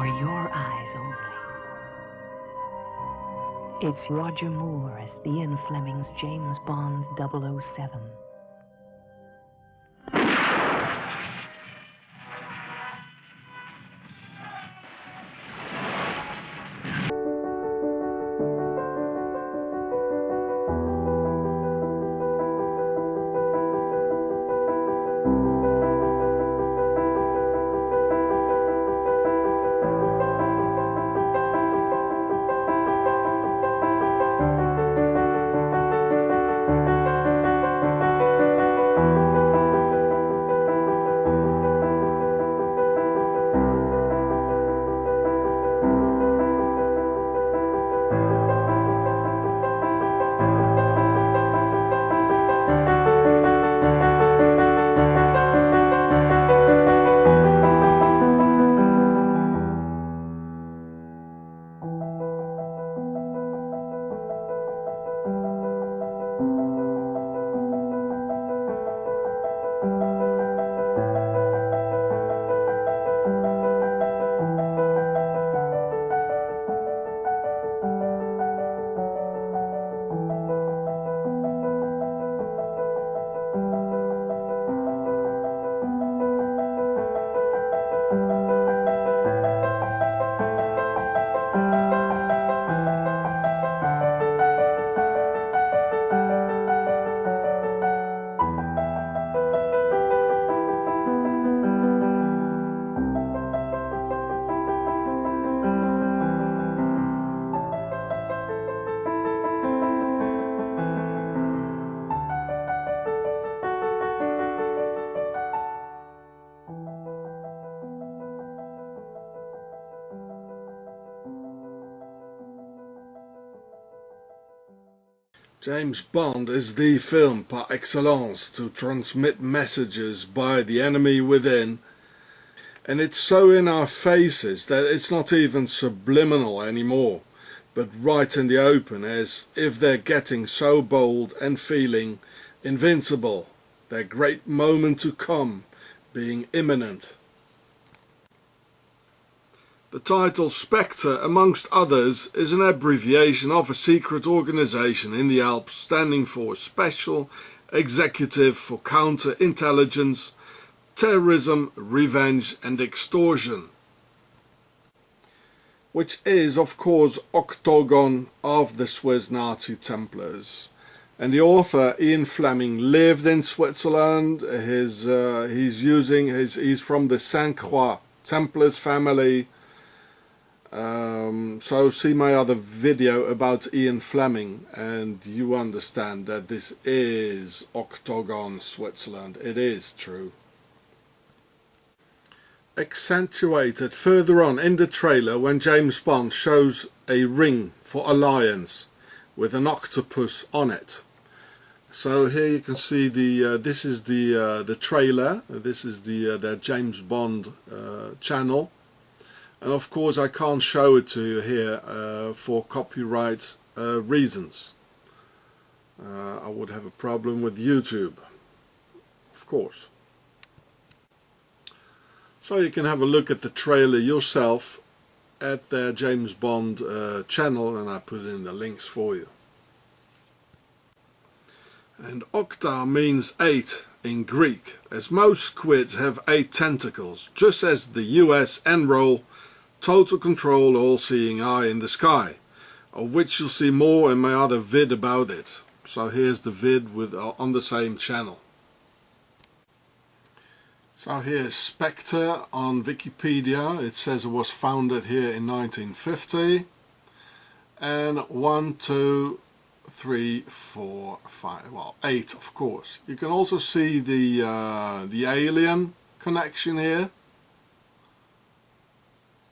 for your eyes only. It's Roger Moore as Ian Fleming's James Bond 007. James Bond is the film par excellence to transmit messages by the enemy within, and it's so in our faces that it's not even subliminal anymore, but right in the open, as if they're getting so bold and feeling invincible, their great moment to come being imminent. The title Spectre, amongst others, is an abbreviation of a secret organization in the Alps standing for Special Executive for Counter-Intelligence, Terrorism, Revenge and Extortion, which is of course Octagon of the Swiss Nazi Templars. And the author Ian Fleming lived in Switzerland. He's from the Saint Croix Templars family. So see my other video about Ian Fleming and you understand that this is Octagon, Switzerland. It is true. Accentuated further on in the trailer when James Bond shows a ring for alliance with an octopus on it. So here you can see this is the trailer. This is the James Bond channel. And of course I can't show it to you here for copyright reasons. I would have a problem with YouTube, of course. So you can have a look at the trailer yourself at their James Bond channel, and I put in the links for you. And octa means 8 in Greek, as most squids have 8 tentacles, just as the US Enroll Total Control All-Seeing Eye in the Sky, of which you'll see more in my other vid about it. So here's the vid with on the same channel. So here's Spectre on Wikipedia. It says it was founded here in 1950. And 1, 2, 3, 4, 5, well 8 of course. You can also see the alien connection here,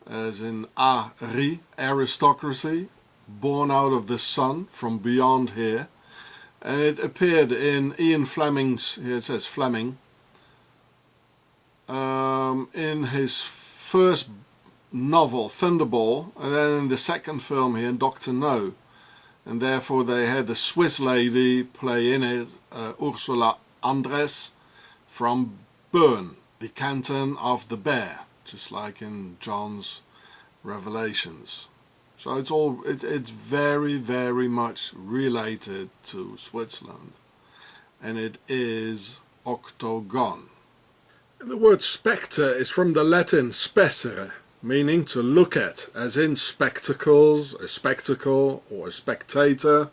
as in Ari, aristocracy, born out of the sun from beyond here. And it appeared in Ian Fleming's, here it says Fleming, in his first novel Thunderball, and then in the second film here, Dr. No. And therefore they had a Swiss lady play in it, Ursula Andress from Bern, the canton of the bear, just like in John's revelations. So it's very, very much related to Switzerland, and it is octagon. And the word spectre is from the Latin specere, meaning to look at, as in spectacles, a spectacle, or a spectator.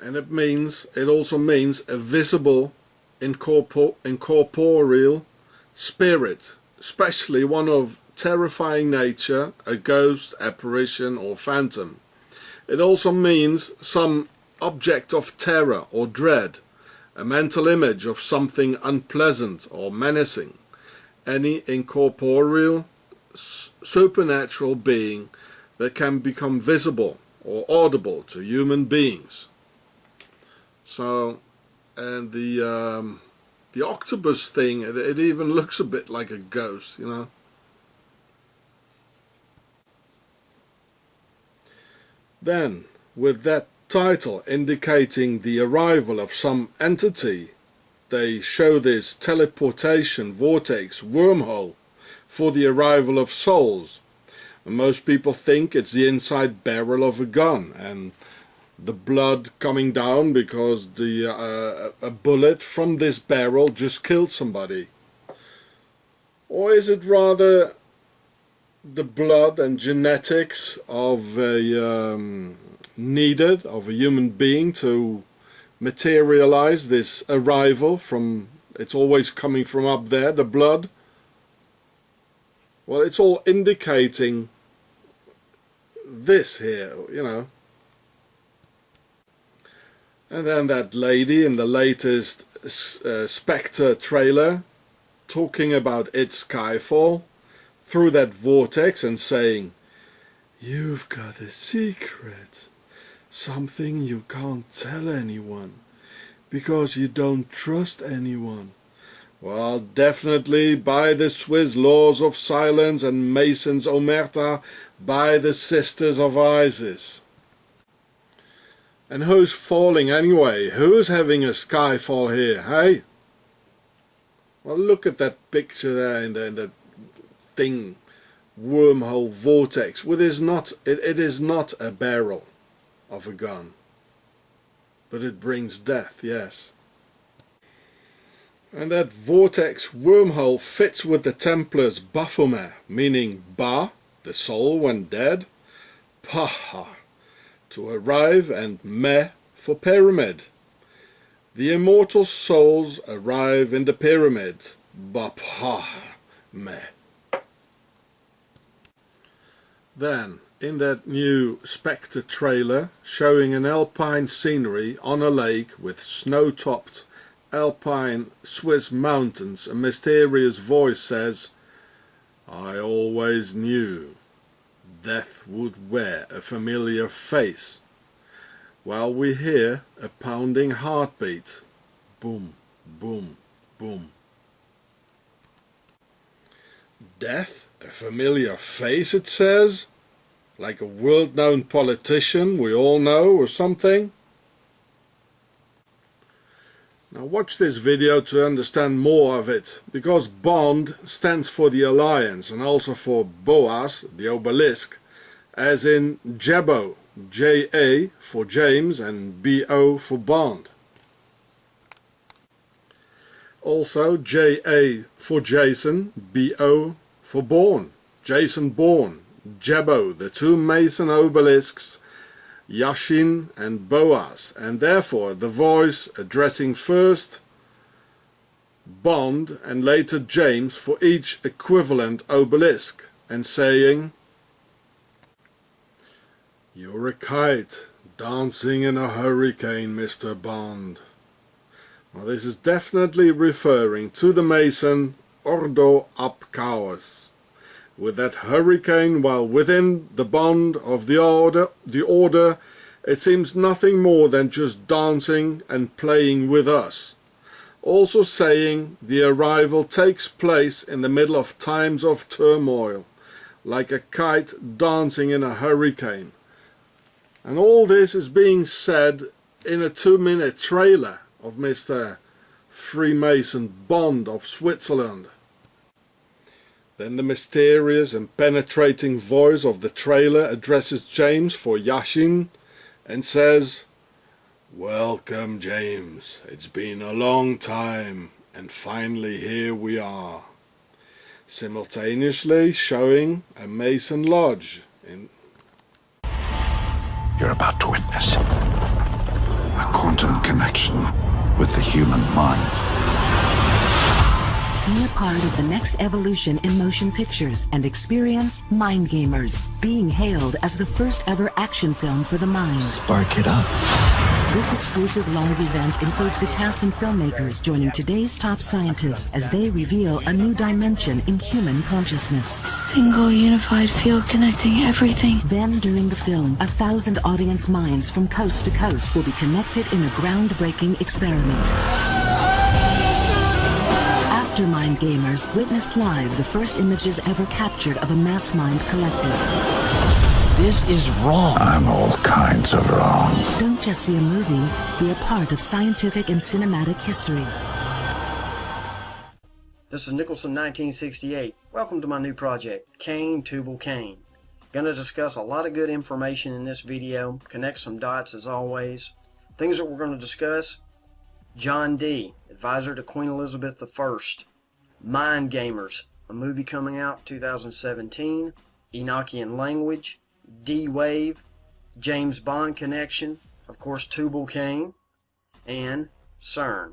And it also means a visible, incorporeal spirit, especially one of terrifying nature, a ghost, apparition, or phantom. It also means some object of terror or dread, a mental image of something unpleasant or menacing, any incorporeal, supernatural being that can become visible or audible to human beings. So, and the octopus thing, it even looks a bit like a ghost, you know. Then, with that title indicating the arrival of some entity, they show this teleportation vortex wormhole for the arrival of souls. And most people think it's the inside barrel of a gun and the blood coming down because a bullet from this barrel just killed somebody. Or is it rather the blood and genetics of a human being to materialize this arrival from, it's always coming from up there, the blood? Well, it's all indicating this here, you know. And then that lady in the latest Spectre trailer talking about its skyfall through that vortex and saying, "You've got a secret, something you can't tell anyone, because you don't trust anyone." Well, definitely by the Swiss laws of silence and Mason's Omerta, by the Sisters of Isis. And who's falling anyway? Who's having a skyfall here, hey? Well, look at that picture there in the thing, wormhole vortex. It is not a barrel of a gun, but it brings death, yes. And that vortex wormhole fits with the Templars' Baphomet, meaning Ba, the soul when dead, Paha, to arrive, and Me for pyramid. The immortal souls arrive in the pyramid, Bapha Me. Then, in that new Spectre trailer, showing an alpine scenery on a lake with snow-topped alpine Swiss mountains, a mysterious voice says, "I always knew death would wear a familiar face," while we hear a pounding heartbeat. Boom, boom, boom. Death, a familiar face, it says? Like a world-known politician we all know or something? Now watch this video to understand more of it, because Bond stands for the Alliance and also for Boaz, the obelisk, as in Jabbo, J-A for James and B-O for Bond. Also J-A for Jason, B-O for Bourne, Jason Bourne, Jabbo, the two Mason obelisks, Yashin and Boaz, and therefore the voice addressing first Bond and later James for each equivalent obelisk, and saying, "You're a kite dancing in a hurricane, Mr. Bond." Well, this is definitely referring to the Mason Ordo ab Chaos, with that hurricane, while within the bond of the order, it seems nothing more than just dancing and playing with us. Also saying the arrival takes place in the middle of times of turmoil, like a kite dancing in a hurricane. And all this is being said in a 2-minute trailer of Mr. Freemason Bond of Switzerland. Then the mysterious and penetrating voice of the trailer addresses James for Yashin and says, "Welcome, James. It's been a long time, and finally here we are." Simultaneously showing a Mason Lodge in... You're about to witness a quantum connection with the human mind. Be a part of the next evolution in motion pictures and experience Mind Gamers, being hailed as the first ever action film for the mind. Spark it up. This exclusive live event includes the cast and filmmakers joining today's top scientists as they reveal a new dimension in human consciousness. Single unified field connecting everything. Then during the film, 1,000 audience minds from coast to coast will be connected in a groundbreaking experiment. After Mind Gamers, witness live the first images ever captured of a mass mind collective. This is wrong. I'm all kinds of wrong. Don't just see a movie, be a part of scientific and cinematic history. This is Nicholson 1968. Welcome to my new project, Cain, Tubal-cain. Gonna discuss a lot of good information in this video, connect some dots as always. Things that we're going to discuss: John Dee, advisor to Queen Elizabeth I. Mind Gamers, a movie coming out 2017. Enochian language. D-Wave. James Bond connection. Of course, Tubalcain. And CERN.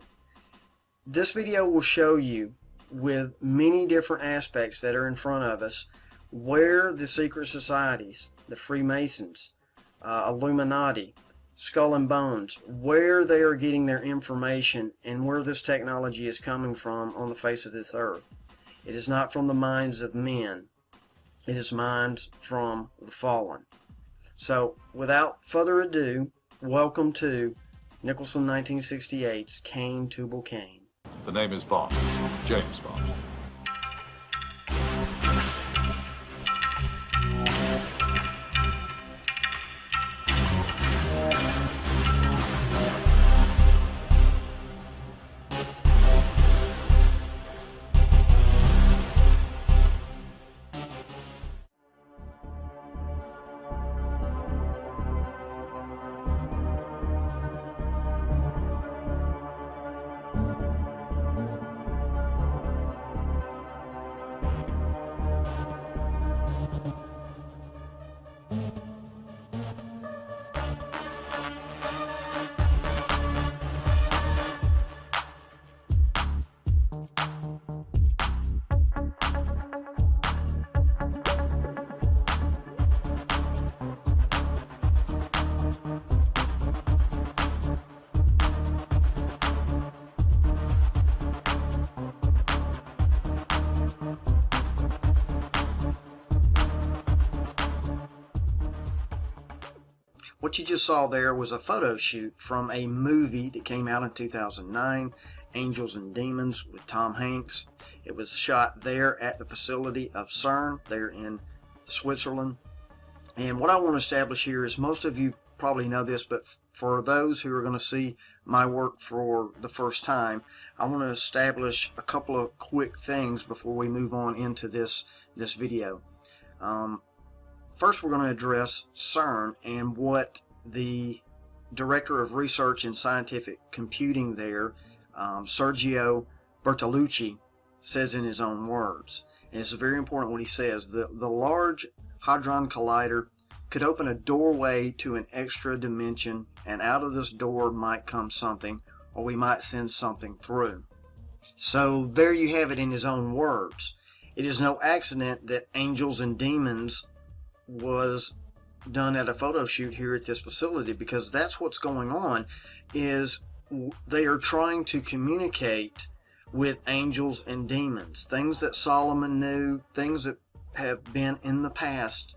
This video will show you, with many different aspects that are in front of us, where the secret societies, the Freemasons, Illuminati, Skull and Bones, where they are getting their information and where this technology is coming from on the face of this earth. It is not from the minds of men. It is minds from the fallen. So, without further ado, welcome to Nicholson 1968's Cain, Tubal-cain. The name is Bond. James Bond. What you just saw there was a photo shoot from a movie that came out in 2009, Angels and Demons, with Tom Hanks. It was shot there at the facility of CERN, there in Switzerland. And what I want to establish here is, most of you probably know this, but for those who are going to see my work for the first time, I want to establish a couple of quick things before we move on into this video. First, we're going to address CERN and what the Director of Research in Scientific Computing there, Sergio Bertolucci, says in his own words. And it's very important what he says. The Large Hadron Collider could open a doorway to an extra dimension, and out of this door might come something, or we might send something through. So there you have it in his own words. It is no accident that Angels and Demons was done at a photo shoot here at this facility, because that's what's going on. Is they are trying to communicate with angels and demons, things that Solomon knew, things that have been in the past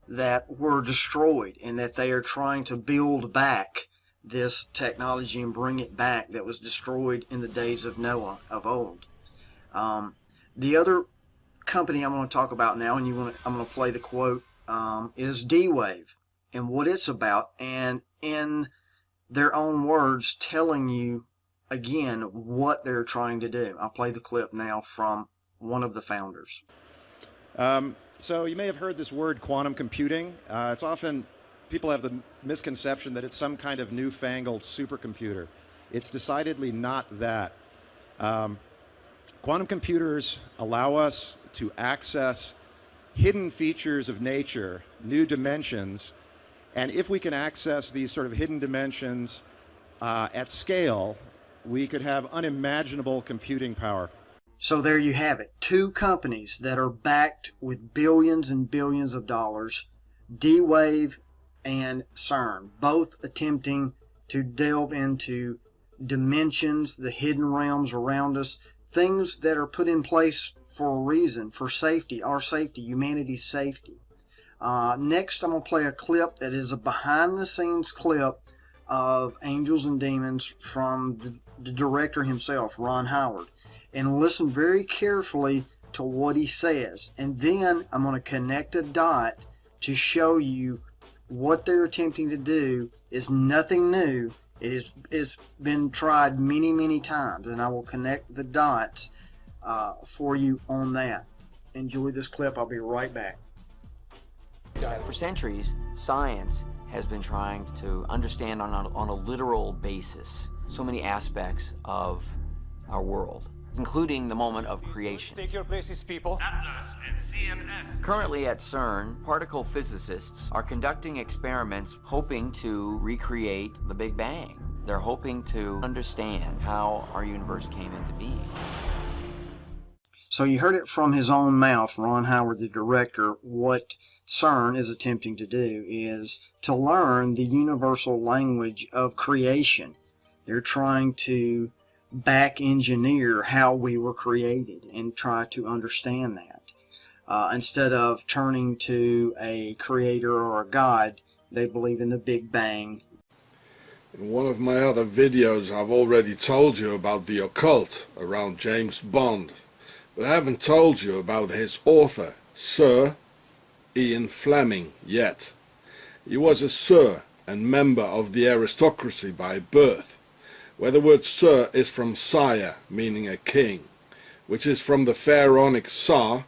that were destroyed, and that they are trying to build back this technology and bring it back that was destroyed in the days of Noah of old. The other company I'm going to talk about now, and I'm going to play the quote, is D-Wave, and what it's about, and in their own words telling you again what they're trying to do. I'll play the clip now from one of the founders. So you may have heard this word quantum computing. It's often, people have the misconception that it's some kind of newfangled supercomputer. It's decidedly not that. Quantum computers allow us to access hidden features of nature, new dimensions, and if we can access these sort of hidden dimensions at scale, we could have unimaginable computing power. So there you have it. Two companies that are backed with billions and billions of dollars, D-Wave and CERN, both attempting to delve into dimensions, the hidden realms around us, things that are put in place for a reason, for safety, our safety, humanity's safety. Next, I'm going to play a clip that is a behind-the-scenes clip of Angels and Demons from the director himself, Ron Howard. And listen very carefully to what he says. And then I'm going to connect a dot to show you what they're attempting to do is nothing new. It's been tried many, many times. And I will connect the dots for you on that. Enjoy this clip. I'll be right back. For centuries, science has been trying to understand on a literal basis so many aspects of our world, including the moment of creation. Take your places, people. Atlas and CNS. Currently at CERN, particle physicists are conducting experiments hoping to recreate the Big Bang. They're hoping to understand how our universe came into being. So you heard it from his own mouth, Ron Howard, the director. What CERN is attempting to do is to learn the universal language of creation. They're trying to back engineer how we were created and try to understand that. Instead of turning to a creator or a god, they believe in the Big Bang. In one of my other videos, I've already told you about the occult around James Bond, but I haven't told you about his author, Sir Ian Fleming, yet. He was a Sir and member of the aristocracy by birth, where the word Sir is from sire, meaning a king, which is from the Pharaonic Sar,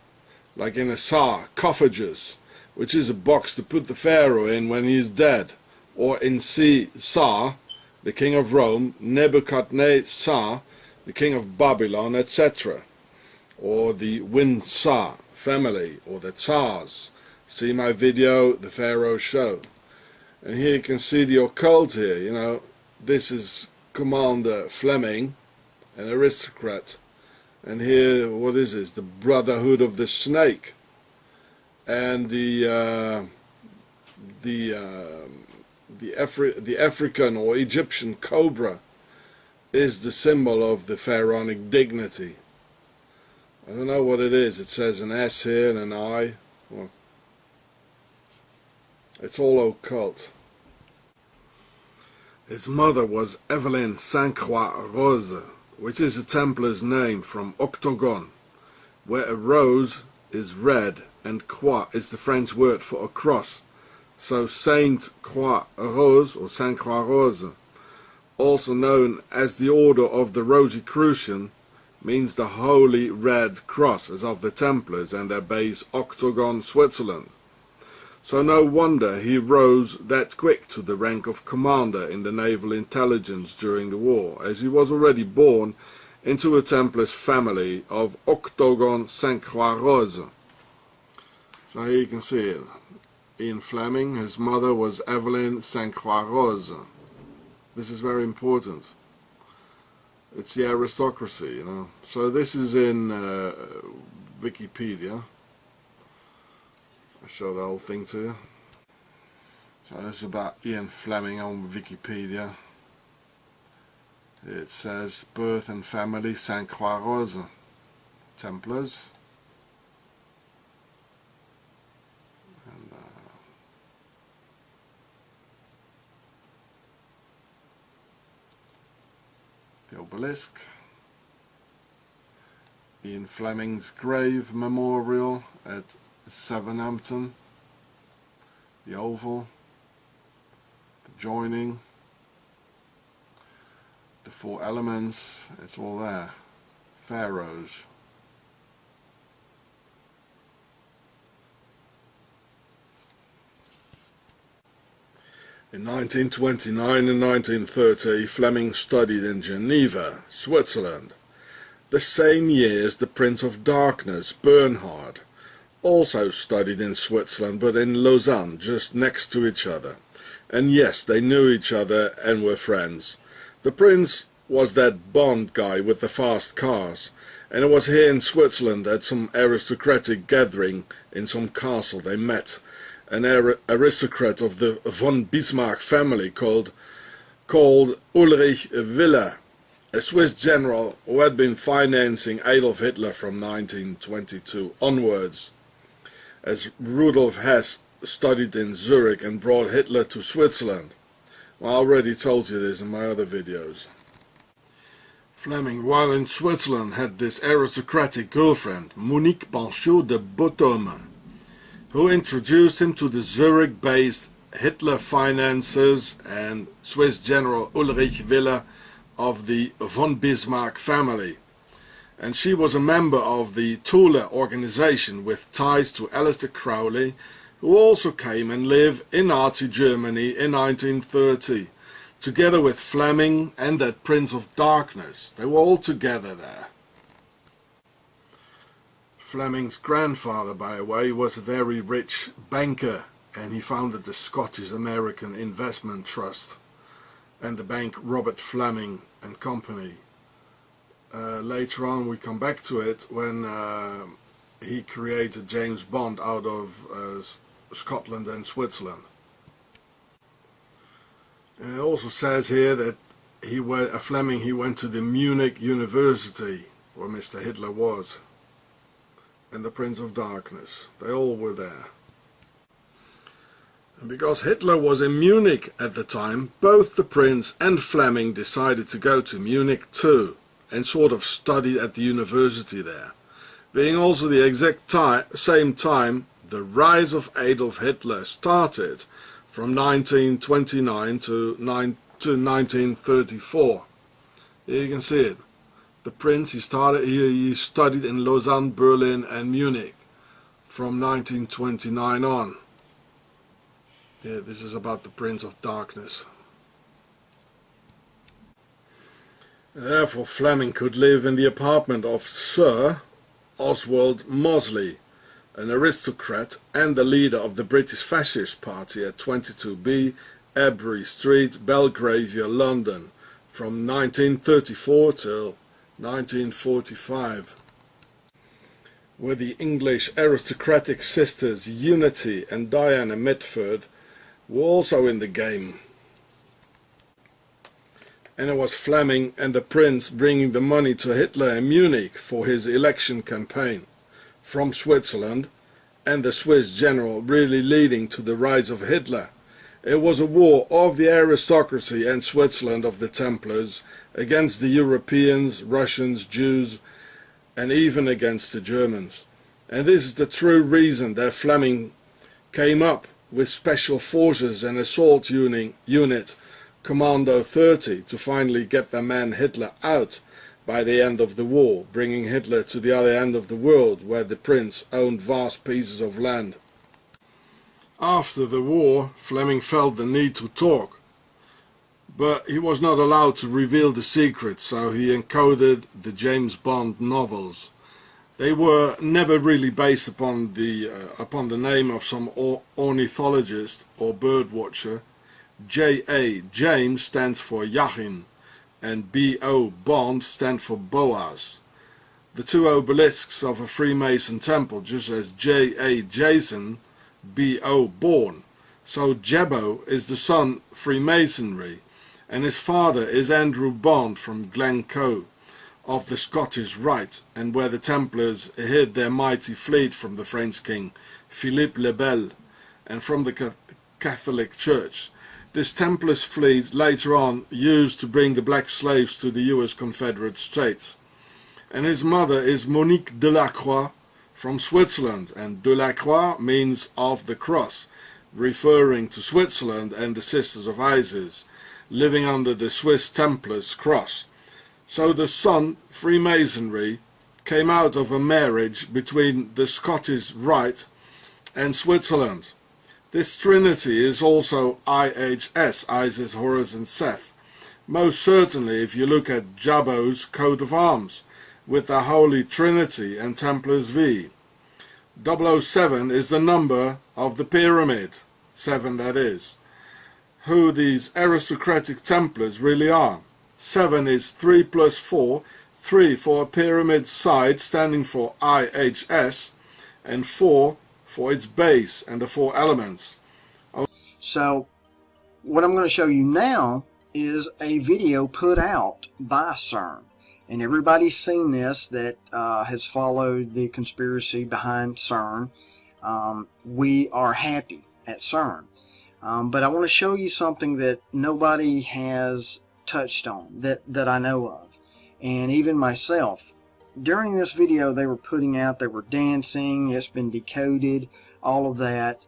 like in a sarcophagus, which is a box to put the Pharaoh in when he is dead, or in Caesar, the king of Rome, Nebuchadnezzar, the king of Babylon, etc., or the Windsor family, or the Tsars. See my video, The Pharaoh Show. And here you can see the occult here, you know. This is Commander Fleming, an aristocrat. And here, what is this? The Brotherhood of the Snake. And the African or Egyptian cobra is the symbol of the pharaonic dignity. I don't know what it is. It says an S here and an I. Well, it's all occult. His mother was Evelyn Sainte-Croix-Rose, which is a Templar's name from octagon, where a rose is red and croix is the French word for a cross. So Sainte Croix Rose or Sainte Croix Rose, also known as the Order of the Rosicrucian, means the Holy Red Cross, as of the Templars and their base Octagon, Switzerland. So no wonder he rose that quick to the rank of commander in the naval intelligence during the war, as he was already born into a Templars family of Octagon Sainte Croix Rose. So here you can see it. Ian Fleming, his mother was Evelyn Sainte-Croix Rose. This is very important. It's the aristocracy, you know. So this is in Wikipedia. I'll show the whole thing to you. So this is about Ian Fleming on Wikipedia. It says birth and family Sainte-Croix Rose, Templars. The obelisk, Ian Fleming's grave memorial at Southampton, the oval, the joining, the four elements, it's all there, pharaohs. In 1929 and 1930, Fleming studied in Geneva, Switzerland. The same years, the Prince of Darkness, Bernhard, also studied in Switzerland, but in Lausanne, just next to each other. And yes, they knew each other and were friends. The Prince was that Bond guy with the fast cars, and it was here in Switzerland at some aristocratic gathering in some castle they met. An aristocrat of the von Bismarck family called Ulrich Wille, a Swiss general who had been financing Adolf Hitler from 1922 onwards, as Rudolf Hess studied in Zurich and brought Hitler to Switzerland. Well, I already told you this in my other videos. Fleming, while in Switzerland, had this aristocratic girlfriend, Monique Panchaud de Botome, who introduced him to the Zurich-based Hitler financiers and Swiss general Ulrich Wille of the von Bismarck family. And she was a member of the Thule organization with ties to Aleister Crowley, who also came and lived in Nazi Germany in 1930, together with Fleming and that Prince of Darkness. They were all together there. Fleming's grandfather, by the way, was a very rich banker, and he founded the Scottish American Investment Trust and the bank Robert Fleming and Company. Later on we come back to it when he created James Bond out of Scotland and Switzerland. And it also says here that Fleming went to the Munich University where Mr. Hitler was, and the Prince of Darkness. They all were there. And because Hitler was in Munich at the time, both the Prince and Fleming decided to go to Munich too, and sort of studied at the university there, being also the exact same time the rise of Adolf Hitler started, from 1929 to 1934. Here you can see it. The Prince, he studied in Lausanne, Berlin and Munich from 1929 on. Yeah, this is about the Prince of Darkness. Therefore Fleming could live in the apartment of Sir Oswald Mosley, an aristocrat and the leader of the British Fascist Party at 22B Ebury Street, Belgravia, London, from 1934 till 1945, where the English aristocratic sisters Unity and Diana Mitford were also in the game. And it was Fleming and the Prince bringing the money to Hitler in Munich for his election campaign from Switzerland, and the Swiss general really leading to the rise of Hitler. It was a war of the aristocracy and Switzerland of the Templars against the Europeans, Russians, Jews, and even against the Germans. And this is the true reason that Fleming came up with Special Forces and Assault Unit Commando 30 to finally get their man Hitler out by the end of the war, bringing Hitler to the other end of the world where the Prince owned vast pieces of land. After the war, Fleming felt the need to talk, but he was not allowed to reveal the secret, so he encoded the James Bond novels. They were never really based upon the name of some ornithologist or bird watcher. J.A. James stands for Yachin, and B.O. Bond stands for Boaz. The two obelisks of a Freemason temple, just as J.A. Jason, B.O. born. So Jebbo is the son Freemasonry, and his father is Andrew Bond from Glencoe of the Scottish Rite, and where the Templars hid their mighty fleet from the French king Philippe le Bel and from the Catholic Church. This Templars fleet later on used to bring the black slaves to the US Confederate States. And his mother is Monique Delacroix from Switzerland, and Delacroix means of the cross, referring to Switzerland and the Sisters of Isis, living under the Swiss Templars cross. So the son, Freemasonry, came out of a marriage between the Scottish Rite and Switzerland, This trinity is also IHS, Isis, Horus and Seth. Most certainly if you look at Jabbo's coat of arms with the Holy Trinity and Templars V. 007 is the number of the pyramid, 7 that is, who these aristocratic Templars really are. 7 is 3 plus 4, 3 for a pyramid side standing for IHS, and 4 for its base and the 4 elements. So what I'm going to show you now is a video put out by CERN. And everybody's seen this that has followed the conspiracy behind CERN. We are happy at CERN. But I want to show you something that nobody has touched on, that I know of. And even myself. During this video they were putting out, they were dancing, it's been decoded, all of that.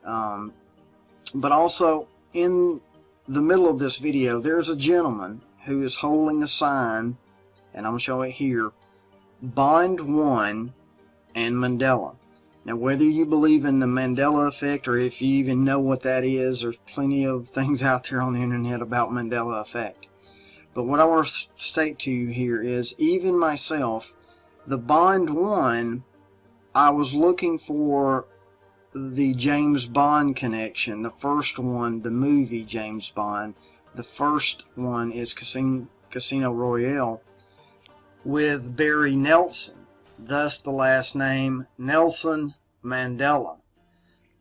But also in the middle of this video there's a gentleman who is holding a sign, and I'm going to show it here, Bond 1 and Mandela. Now whether you believe in the Mandela effect or if you even know what that is, there's plenty of things out there on the internet about Mandela effect. But what I want to state to you here is, even myself, the Bond 1, I was looking for the James Bond connection. The first one, the movie James Bond. The first one is Casino Royale with Barry Nelson. Thus the last name Nelson Mandela.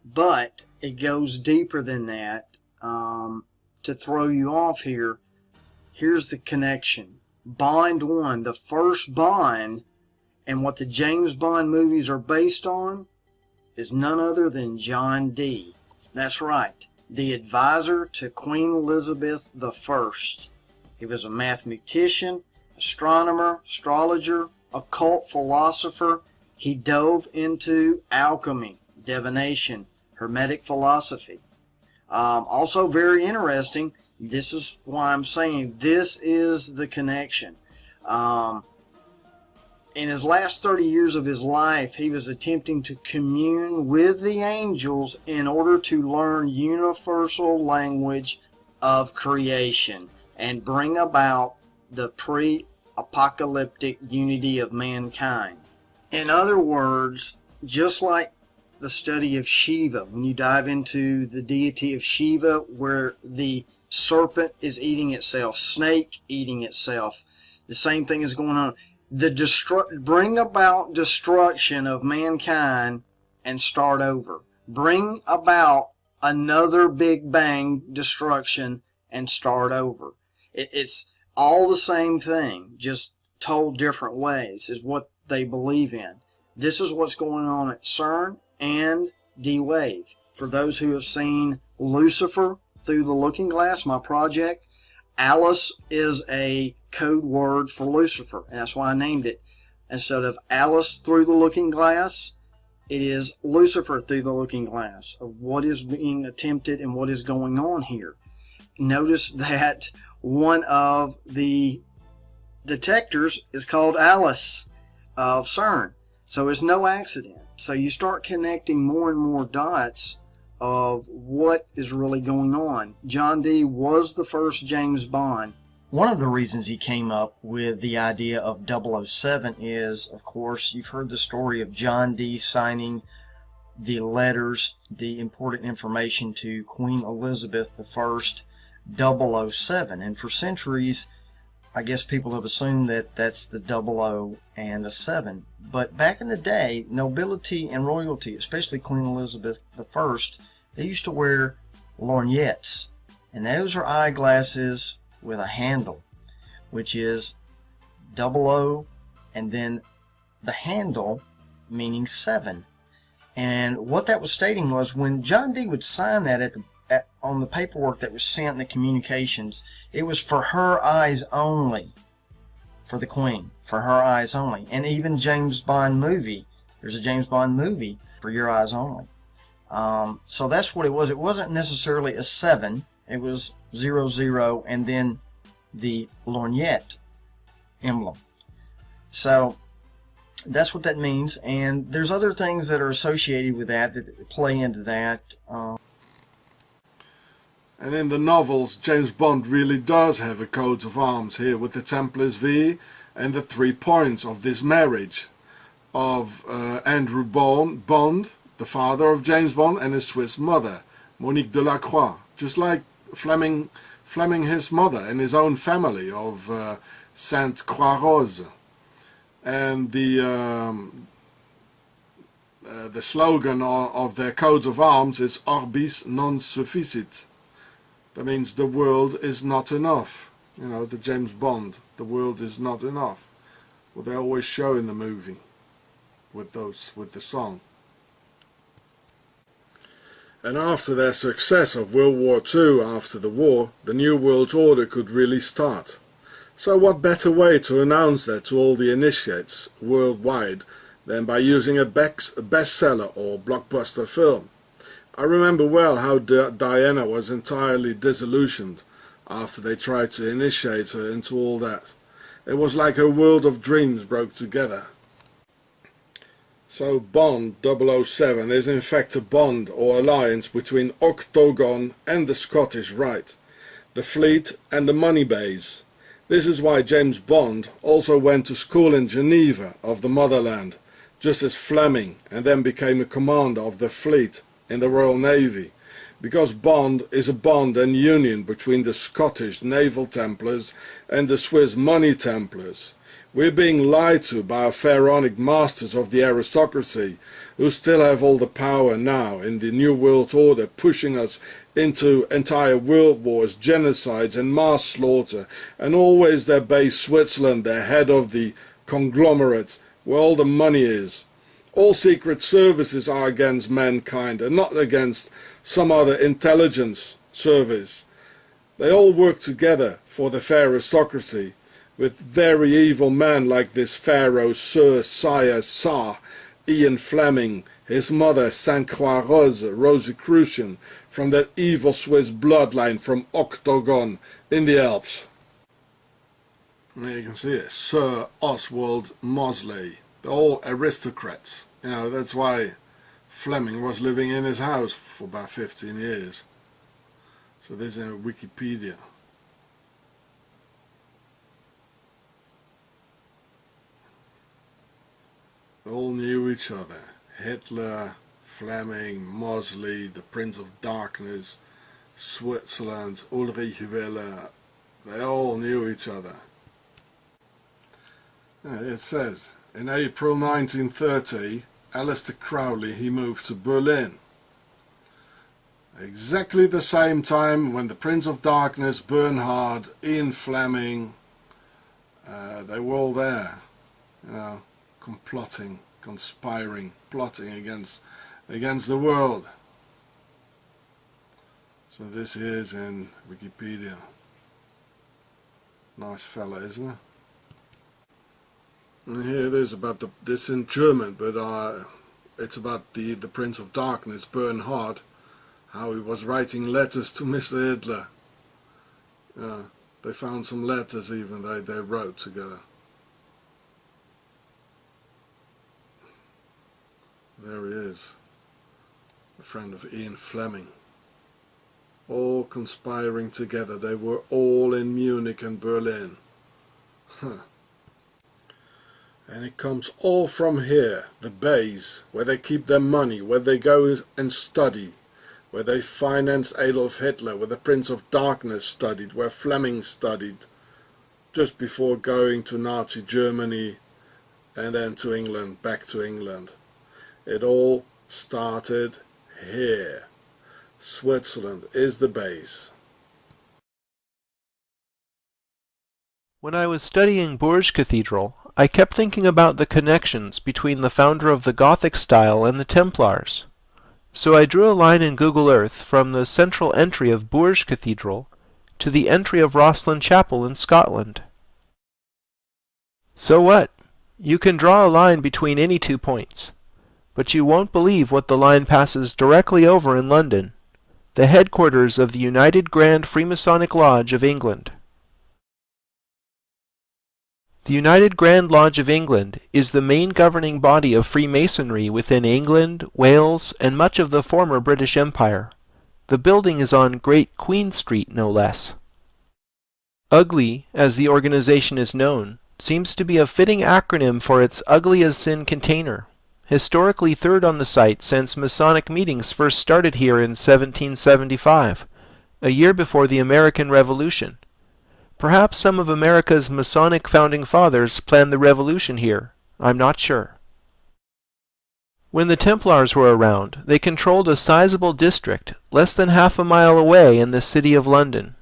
But it goes deeper than that. To throw you off here, here's the connection. Bond 1, the first Bond, and what the James Bond movies are based on is none other than John Dee. That's right, the advisor to Queen Elizabeth I. He was a mathematician, astronomer, astrologer, occult philosopher. He dove into alchemy, divination, Hermetic philosophy. Also very interesting, this is why I'm saying this is the connection. In his last 30 years of his life, he was attempting to commune with the angels in order to learn universal language of creation and bring about the pre-apocalyptic unity of mankind. In other words, just like the study of Shiva, when you dive into the deity of Shiva, where the serpent is eating itself, snake eating itself, the same thing is going on. Bring about destruction of mankind and start over. Bring about another Big Bang destruction and start over. It's all the same thing, just told different ways, is what they believe in. This is what's going on at CERN and D-Wave. For those who have seen Lucifer Through the Looking Glass, my project, Alice is a code word for Lucifer, and that's why I named it. Instead of Alice Through the Looking Glass, it is Lucifer Through the Looking Glass, of what is being attempted and what is going on here. Notice that one of the detectors is called Alice of CERN, so it's no accident. So you start connecting more and more dots of what is really going on. John Dee was the first James Bond. One of the reasons he came up with the idea of 007 is, of course, you've heard the story of John Dee signing the letters, the important information to Queen Elizabeth I, 007. And for centuries, I guess people have assumed that that's the 00 and a 7. But back in the day, nobility and royalty, especially Queen Elizabeth I, they used to wear lorgnettes. And those are eyeglasses with a handle, which is 00 and then the handle meaning 7. And what that was stating was, when John Dee would sign that on the paperwork that was sent in the communications, it was for her eyes only, for the Queen, for her eyes only. And even James Bond movie, there's a James Bond movie for your eyes only. So that's what it was. It wasn't necessarily a 7, it was 00 and then the lorgnette emblem. So that's what that means. And there's other things that are associated with that play into that. And in the novels, James Bond really does have a coat of arms here with the Templars V and the 3 points of this marriage of Andrew Bond, the father of James Bond, and his Swiss mother, Monique de la Croix. Just like Fleming his mother and his own family of Sainte Croix Rose. And the slogan of their coat of arms is Orbis non sufficit. That means the world is not enough. You know, the James Bond, the world is not enough. Well, they always show in the movie with the song. And after their success of World War II, after the war, the New World Order could really start. So what better way to announce that to all the initiates worldwide than by using a bestseller or blockbuster film? I remember well how Diana was entirely disillusioned after they tried to initiate her into all that. It was like her world of dreams broke together. So Bond 007 is in fact a bond or alliance between Octagon and the Scottish Rite, the fleet and the money base. This is why James Bond also went to school in Geneva of the motherland, just as Fleming, and then became a commander of the fleet in the Royal Navy, because Bond is a bond and union between the Scottish naval Templars and the Swiss money Templars. We're being lied to by our pharaonic masters of the aristocracy, who still have all the power now in the New World Order, pushing us into entire world wars, genocides and mass slaughter, and always their base Switzerland, their head of the conglomerate, where all the money is. All secret services are against mankind and not against some other intelligence service. They all work together for the aristocracy, with very evil men like this Pharaoh, Sir, Sire, Tsar, Ian Fleming, his mother Sainte Croix Rose, Rosicrucian, from that evil Swiss bloodline from Octagon in the Alps. And there you can see it, Sir Oswald Mosley. They're all aristocrats. You know, that's why Fleming was living in his house for about 15 years. So this is in Wikipedia. They all knew each other. Hitler, Fleming, Mosley, the Prince of Darkness, Switzerland, Ulrich Wille. They all knew each other. Yeah, it says, in April 1930, Aleister Crowley, he moved to Berlin. Exactly the same time when the Prince of Darkness, Bernhard, Ian Fleming, they were all there, you know, plotting, conspiring, plotting against the world. So this is in Wikipedia. Nice fella, isn't it? And here it is about this in German, but it's about the Prince of Darkness, Bernhard, how he was writing letters to Mr. Hitler. They found some letters even they wrote together. There he is, a friend of Ian Fleming. All conspiring together. They were all in Munich and Berlin. And it comes all from here, the base, where they keep their money, where they go and study, where they financed Adolf Hitler, where the Prince of Darkness studied, where Fleming studied, just before going to Nazi Germany and then to England, back to England. It all started here. Switzerland is the base. When I was studying Bourges Cathedral, I kept thinking about the connections between the founder of the Gothic style and the Templars. So I drew a line in Google Earth from the central entry of Bourges Cathedral to the entry of Rosslyn Chapel in Scotland. So what? You can draw a line between any 2 points. But you won't believe what the line passes directly over in London, the headquarters of the United Grand Freemasonic Lodge of England. The United Grand Lodge of England is the main governing body of Freemasonry within England, Wales, and much of the former British Empire. The building is on Great Queen Street, no less. UGLY, as the organization is known, seems to be a fitting acronym for its Ugly as Sin container, historically third on the site since Masonic meetings first started here in 1775, a year before the American Revolution. Perhaps some of America's Masonic founding fathers planned the revolution here. I'm not sure. When the Templars were around, they controlled a sizable district less than half a mile away in the city of London.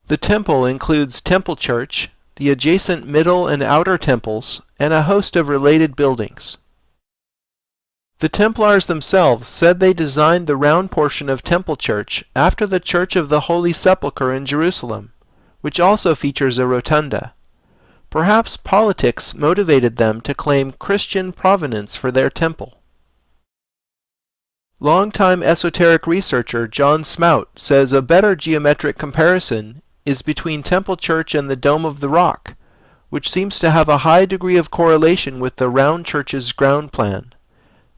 The temple includes Temple Church, the adjacent Middle and Outer Temples, and a host of related buildings. The Templars themselves said they designed the round portion of Temple Church after the Church of the Holy Sepulchre in Jerusalem, which also features a rotunda. Perhaps politics motivated them to claim Christian provenance for their temple. Longtime esoteric researcher John Smout says a better geometric comparison is between Temple Church and the Dome of the Rock, which seems to have a high degree of correlation with the round church's ground plan.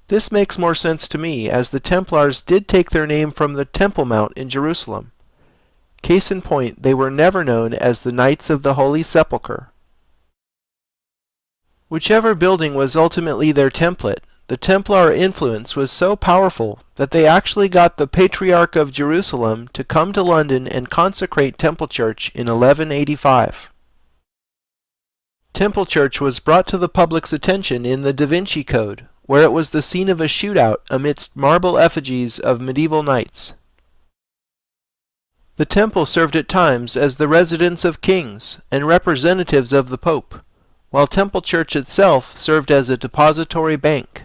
This makes more sense to me, as the Templars did take their name from the Temple Mount in Jerusalem. Case in point, they were never known as the Knights of the Holy Sepulchre. Whichever building was ultimately their template, the Templar influence was so powerful that they actually got the Patriarch of Jerusalem to come to London and consecrate Temple Church in 1185. Temple Church was brought to the public's attention in the Da Vinci Code, where it was the scene of a shootout amidst marble effigies of medieval knights. The temple served at times as the residence of kings and representatives of the Pope, while Temple Church itself served as a depository bank.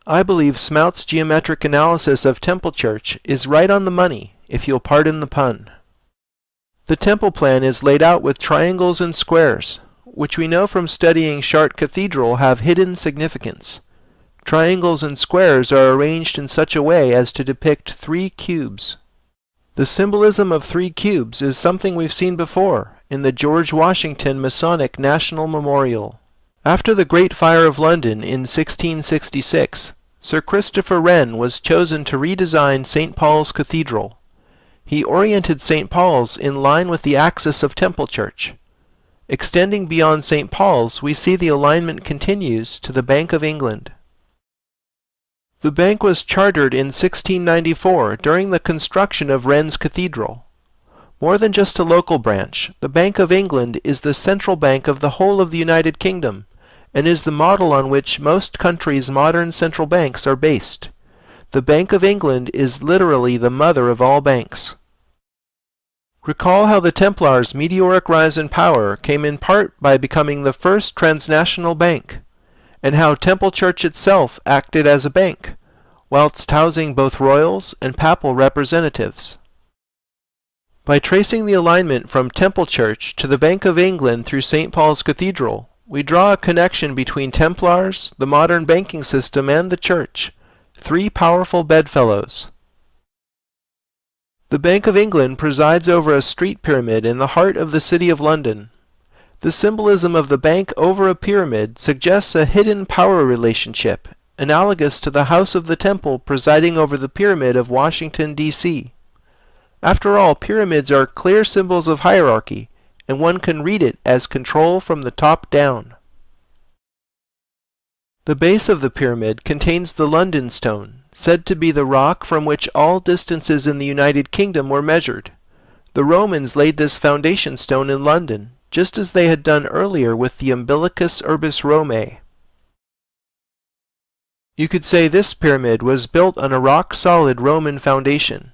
I believe Smout's geometric analysis of Temple Church is right on the money, if you'll pardon the pun. The temple plan is laid out with triangles and squares, which we know from studying Chartres Cathedral have hidden significance. Triangles and squares are arranged in such a way as to depict 3 cubes. The symbolism of 3 cubes is something we've seen before in the George Washington Masonic National Memorial. After the Great Fire of London in 1666, Sir Christopher Wren was chosen to redesign St. Paul's Cathedral. He oriented St. Paul's in line with the axis of Temple Church. Extending beyond St. Paul's, we see the alignment continues to the Bank of England. The bank was chartered in 1694 during the construction of Wren's Cathedral. More than just a local branch, the Bank of England is the central bank of the whole of the United Kingdom, and is the model on which most countries' modern central banks are based. The Bank of England is literally the mother of all banks. Recall how the Templars' meteoric rise in power came in part by becoming the first transnational bank, and how Temple Church itself acted as a bank, whilst housing both royals and papal representatives. By tracing the alignment from Temple Church to the Bank of England through St. Paul's Cathedral, we draw a connection between Templars, the modern banking system, and the Church, 3 powerful bedfellows. The Bank of England presides over a street pyramid in the heart of the City of London. The symbolism of the bank over a pyramid suggests a hidden power relationship, analogous to the House of the Temple presiding over the Pyramid of Washington, D.C. After all, pyramids are clear symbols of hierarchy, and one can read it as control from the top down. The base of the pyramid contains the London Stone, said to be the rock from which all distances in the United Kingdom were measured. The Romans laid this foundation stone in London, just as they had done earlier with the Umbilicus Urbis Romae. You could say this pyramid was built on a rock-solid Roman foundation.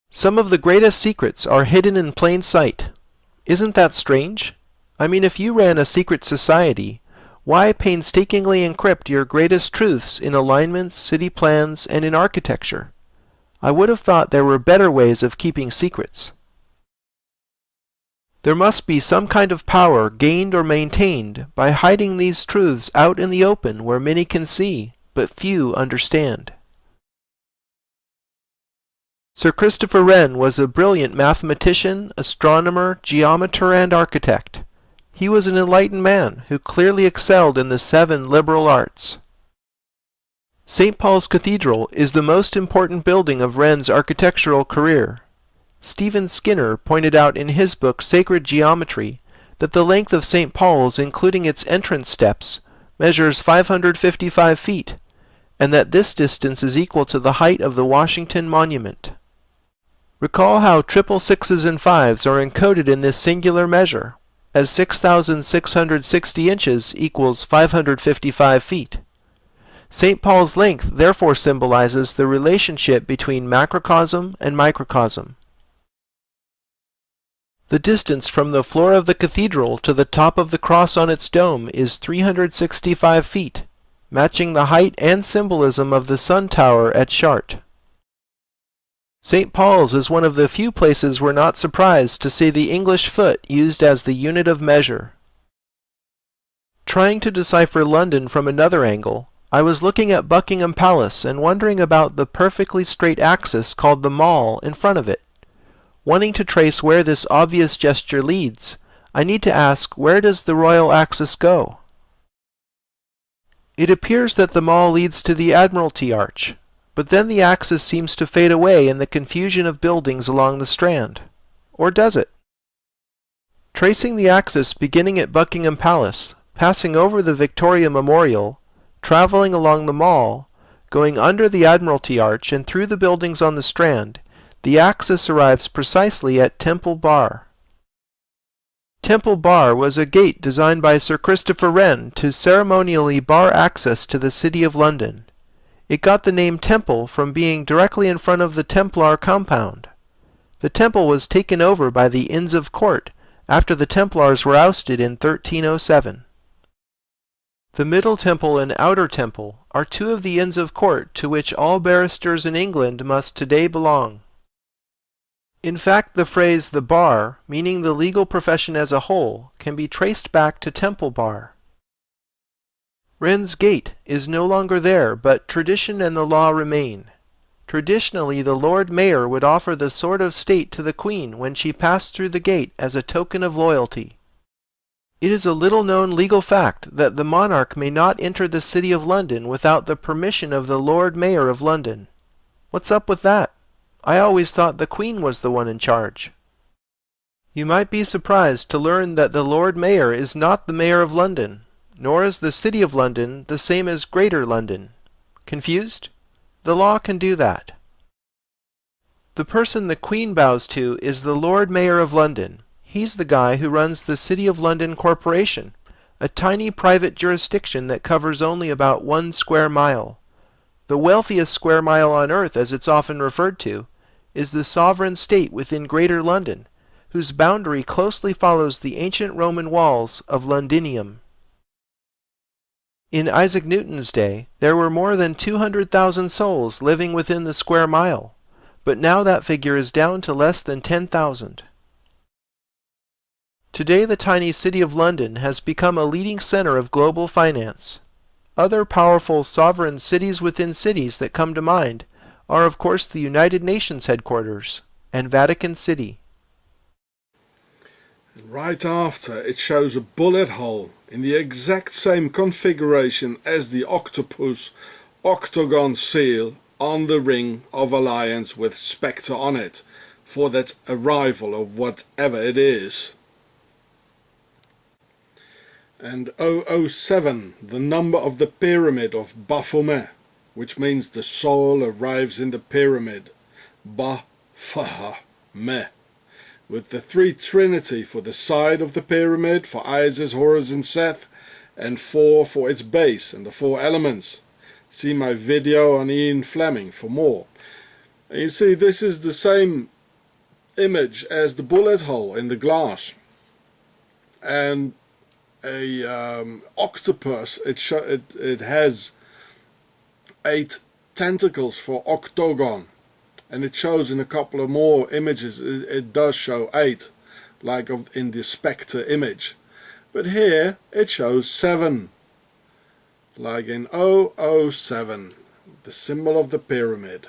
Some of the greatest secrets are hidden in plain sight. Isn't that strange? I mean, if you ran a secret society, why painstakingly encrypt your greatest truths in alignments, city plans, and in architecture? I would have thought there were better ways of keeping secrets. There must be some kind of power gained or maintained by hiding these truths out in the open where many can see, but few understand. Sir Christopher Wren was a brilliant mathematician, astronomer, geometer, and architect. He was an enlightened man who clearly excelled in the 7 liberal arts. St. Paul's Cathedral is the most important building of Wren's architectural career. Stephen Skinner pointed out in his book Sacred Geometry that the length of St. Paul's, including its entrance steps, measures 555 feet, and that this distance is equal to the height of the Washington Monument. Recall how triple sixes and fives are encoded in this singular measure, as 6,660 inches equals 555 feet. St. Paul's length therefore symbolizes the relationship between macrocosm and microcosm. The distance from the floor of the cathedral to the top of the cross on its dome is 365 feet, matching the height and symbolism of the sun tower at Chartres. St. Paul's is one of the few places we're not surprised to see the English foot used as the unit of measure. Trying to decipher London from another angle, I was looking at Buckingham Palace and wondering about the perfectly straight axis called the Mall in front of it. Wanting to trace where this obvious gesture leads, I need to ask, where does the royal axis go? It appears that the Mall leads to the Admiralty Arch, but then the axis seems to fade away in the confusion of buildings along the Strand. Or does it? Tracing the axis beginning at Buckingham Palace, passing over the Victoria Memorial, traveling along the Mall, going under the Admiralty Arch and through the buildings on the Strand, the axis arrives precisely at Temple Bar. Temple Bar was a gate designed by Sir Christopher Wren to ceremonially bar access to the City of London. It got the name Temple from being directly in front of the Templar compound. The temple was taken over by the Inns of Court after the Templars were ousted in 1307. The Middle Temple and Outer Temple are 2 of the Inns of Court to which all barristers in England must today belong. In fact, the phrase the bar, meaning the legal profession as a whole, can be traced back to Temple Bar. Wren's Gate is no longer there, but tradition and the law remain. Traditionally, the Lord Mayor would offer the sword of state to the Queen when she passed through the gate as a token of loyalty. It is a little-known legal fact that the monarch may not enter the City of London without the permission of the Lord Mayor of London. What's up with that? I always thought the Queen was the one in charge. You might be surprised to learn that the Lord Mayor is not the Mayor of London, nor is the City of London the same as Greater London. Confused? The law can do that. The person the Queen bows to is the Lord Mayor of London. He's the guy who runs the City of London Corporation, a tiny private jurisdiction that covers only about 1 square mile. The wealthiest square mile on earth, as it's often referred to, is the sovereign state within Greater London, whose boundary closely follows the ancient Roman walls of Londinium. In Isaac Newton's day, there were more than 200,000 souls living within the square mile, but now that figure is down to less than 10,000. Today, the tiny city of London has become a leading center of global finance. Other powerful sovereign cities within cities that come to mind are, of course, the United Nations headquarters and Vatican City. Right after, it shows a bullet hole in the exact same configuration as the octopus octagon seal on the Ring of Alliance with Spectre on it, for that arrival of whatever it is. And 007, the number of the pyramid of Baphomet, which means the soul arrives in the pyramid, Baphomet, with the 3 Trinity for the side of the pyramid, for Isis, Horus and Seth, and 4 for its base, and the 4 elements. See my video on Ian Fleming for more. And you see, this is the same image as the bullet hole in the glass. And a octopus, it has 8 tentacles for octagon, and it shows in a couple of more images it does show 8, like in the Spectre image, but here it shows 7, like in 007, the symbol of the pyramid.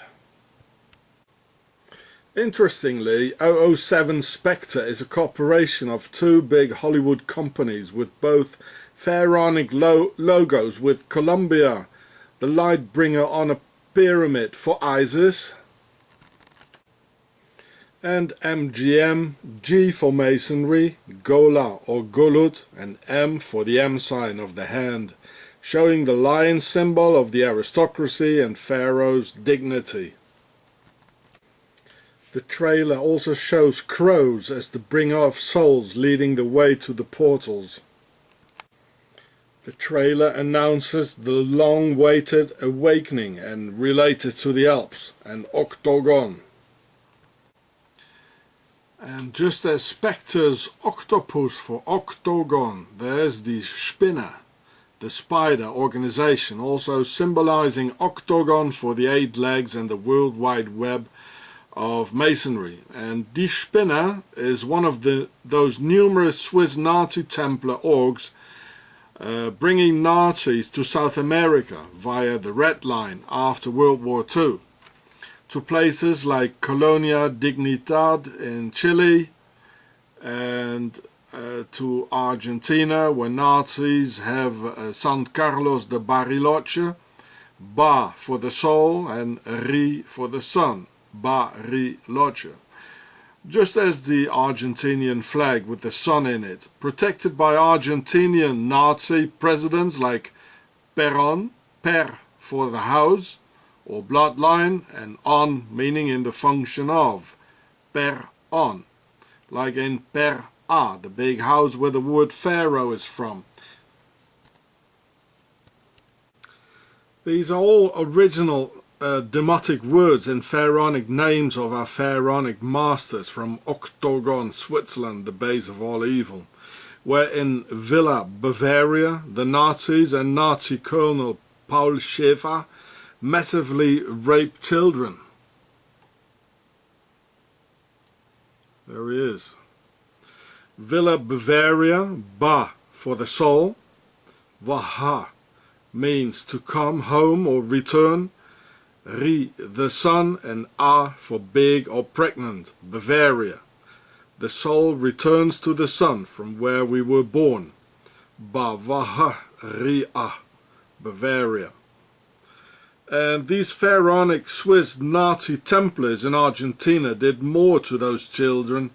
Interestingly, 007 Spectre is a corporation of two big Hollywood companies with both pharaonic logos, with Columbia, the light bringer on a pyramid for Isis, and MGM, G for masonry, Gola or Golud, and M for the M sign of the hand, showing the lion symbol of the aristocracy and Pharaoh's dignity. The trailer also shows crows as the bringer of souls, leading the way to the portals. The trailer announces the long-awaited awakening and related to the Alps, an octagon. And just as Spectre's octopus for octagon, there's the Spinner, the spider organization, also symbolizing octagon for the 8 legs and the World Wide Web of masonry. And Die Spinner is one of those numerous Swiss Nazi Templar orgs bringing Nazis to South America via the Red Line after World War II, to places like Colonia Dignidad in Chile, and to Argentina, where Nazis have San Carlos de Bariloche, Ba for the soul and Ri for the sun, Bariloche. Just as the Argentinian flag with the sun in it, protected by Argentinian Nazi presidents like Perón, per for the house or bloodline, and on meaning in the function of, per on, like in per a, the big house where the word Pharaoh is from. These are all original demotic words and pharaonic names of our pharaonic masters from Octagon, Switzerland, the base of all evil, where in Villa, Bavaria, the Nazis and Nazi Colonel Paul Schäfer massively raped children. There he is. Villa Bavaria, Ba for the soul, Vaha means to come home or return, Ri the sun, and A for big or pregnant, Bavaria. The soul returns to the sun from where we were born, Ba Vaha Ri A, Bavaria. And these pharaonic Swiss Nazi Templars in Argentina did more to those children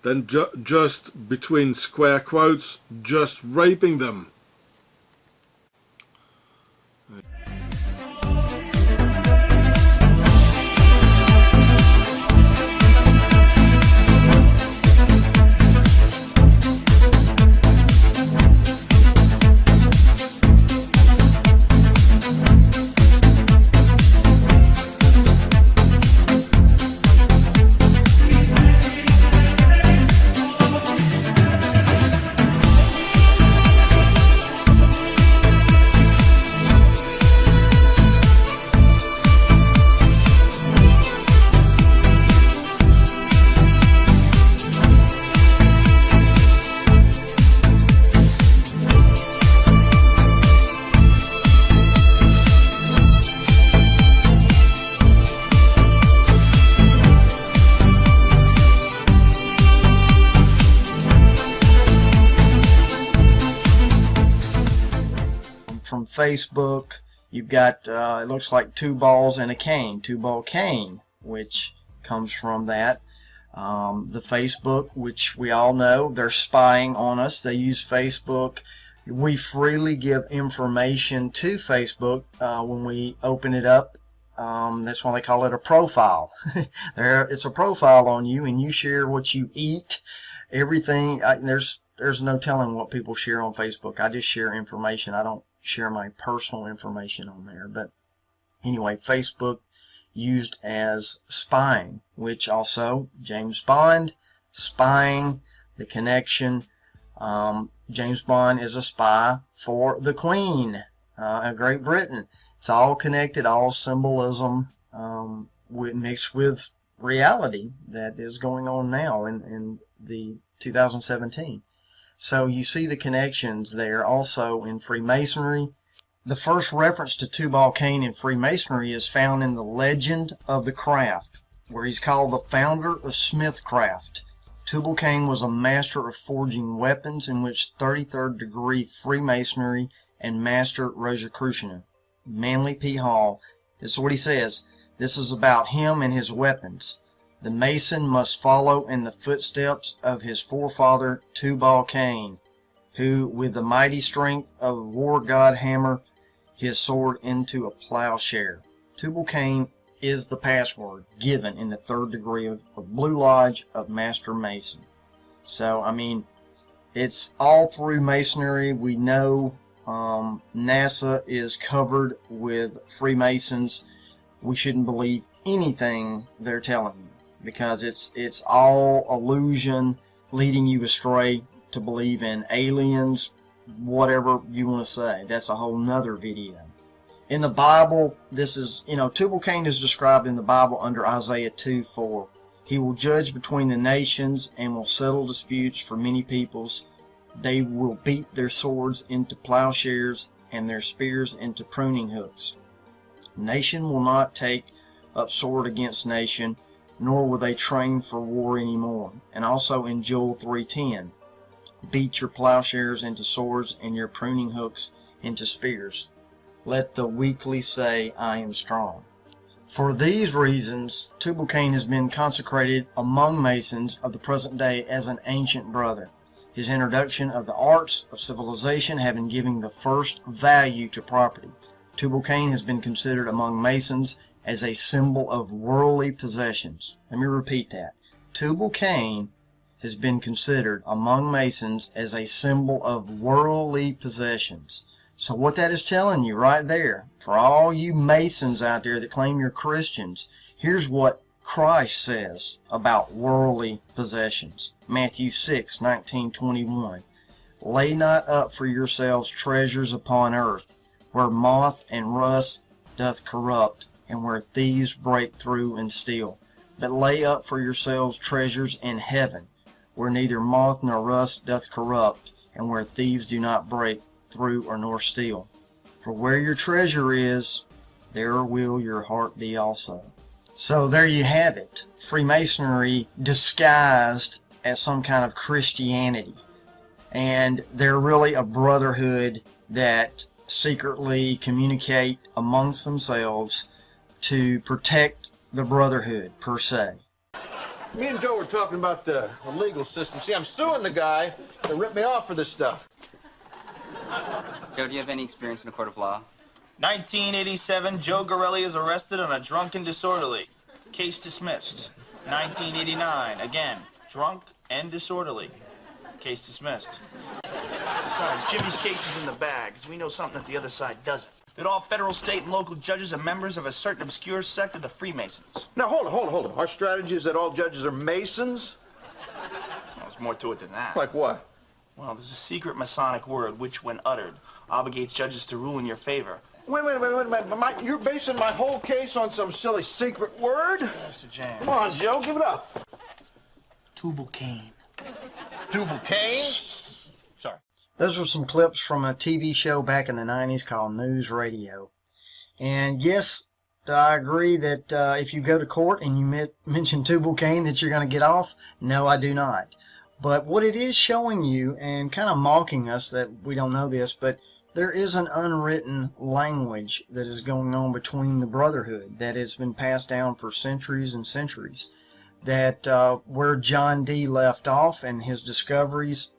than just, between square quotes, just raping them. Facebook, you've got it looks like 2 balls and a cane, Tubalcain, which comes from that. The Facebook, which we all know, they're spying on us. They use Facebook. We freely give information to Facebook when we open it up. That's why they call it a profile. It's a profile on you, and you share what you eat, everything. There's no telling what people share on Facebook. I just share information. I don't share my personal information on there. But anyway, Facebook used as spying, which also James Bond, spying, the connection. James Bond is a spy for the Queen of Great Britain. It's all connected, all symbolism mixed with reality that is going on now in the 2017. So you see the connections there. Also in Freemasonry, the first reference to Tubal-cain in Freemasonry is found in the Legend of the Craft. where he's called the founder of smithcraft. Tubal-cain was a master of forging weapons, in which 33rd degree Freemasonry and Master Rosicrucian. Manly P. Hall. This is what he says. This is about him and his weapons. The Mason must follow in the footsteps of his forefather Tubalcain, who, with the mighty strength of a war god, hammer his sword into a plowshare. Tubal-cain is the password given in the 3rd degree of Blue Lodge of Master Mason. So, I mean, it's all through Masonry. We know NASA is covered with Freemasons. We shouldn't believe anything they're telling you, because it's all illusion, leading you astray to believe in aliens, whatever you want to say. That's a whole nother video. In the Bible, this is, Tubal-cain is described in the Bible under Isaiah 2:4. He will judge between the nations and will settle disputes for many peoples. They will beat their swords into plowshares and their spears into pruning hooks. Nation will not take up sword against nation, nor will they train for war anymore. And also in Joel 3:10, beat your plowshares into swords and your pruning hooks into spears. Let the weakly say, I am strong. For these reasons, Tubal-cain has been consecrated among Masons of the present day as an ancient brother. His introduction of the arts of civilization having given the first value to property. Tubal-cain has been considered among Masons as a symbol of worldly possessions. Let me repeat that. Tubal-cain has been considered among Masons as a symbol of worldly possessions. So what that is telling you right there, for all you Masons out there that claim you're Christians, here's what Christ says about worldly possessions. Matthew 6:19-21. Lay not up for yourselves treasures upon earth, where moth and rust doth corrupt, and where thieves break through and steal. But lay up for yourselves treasures in heaven, where neither moth nor rust doth corrupt, and where thieves do not break through or nor steal. For where your treasure is, there will your heart be also. So there you have it. Freemasonry disguised as some kind of Christianity. And they're really a brotherhood that secretly communicate amongst themselves to protect the brotherhood, per se. Me and Joe were talking about the legal system. See, I'm suing the guy that ripped me off for this stuff. Joe, do you have any experience in a court of law? 1987, Joe Gorelli is arrested on a drunken disorderly. Case dismissed. 1989, again, drunk and disorderly. Case dismissed. Besides, Jimmy's case is in the bag, because we know something that the other side doesn't. That all federal, state, and local judges are members of a certain obscure sect of the Freemasons. Now, hold on. Our strategy is that all judges are Masons? Well, there's more to it than that. Like what? Well, there's a secret Masonic word which, when uttered, obligates judges to rule in your favor. Wait a minute. You're basing my whole case on some silly secret word? Mr. James. Come on, Joe, give it up. Tubalcain. Tubalcain? Sorry. Those were some clips from a TV show back in the 90s called News Radio. And yes, I agree that if you go to court and you mention Tubal-cain that you're going to get off. No, I do not. But what it is showing you, and kind of mocking us that we don't know this, but there is an unwritten language that is going on between the brotherhood that has been passed down for centuries and centuries. That where John Dee left off and his discoveries,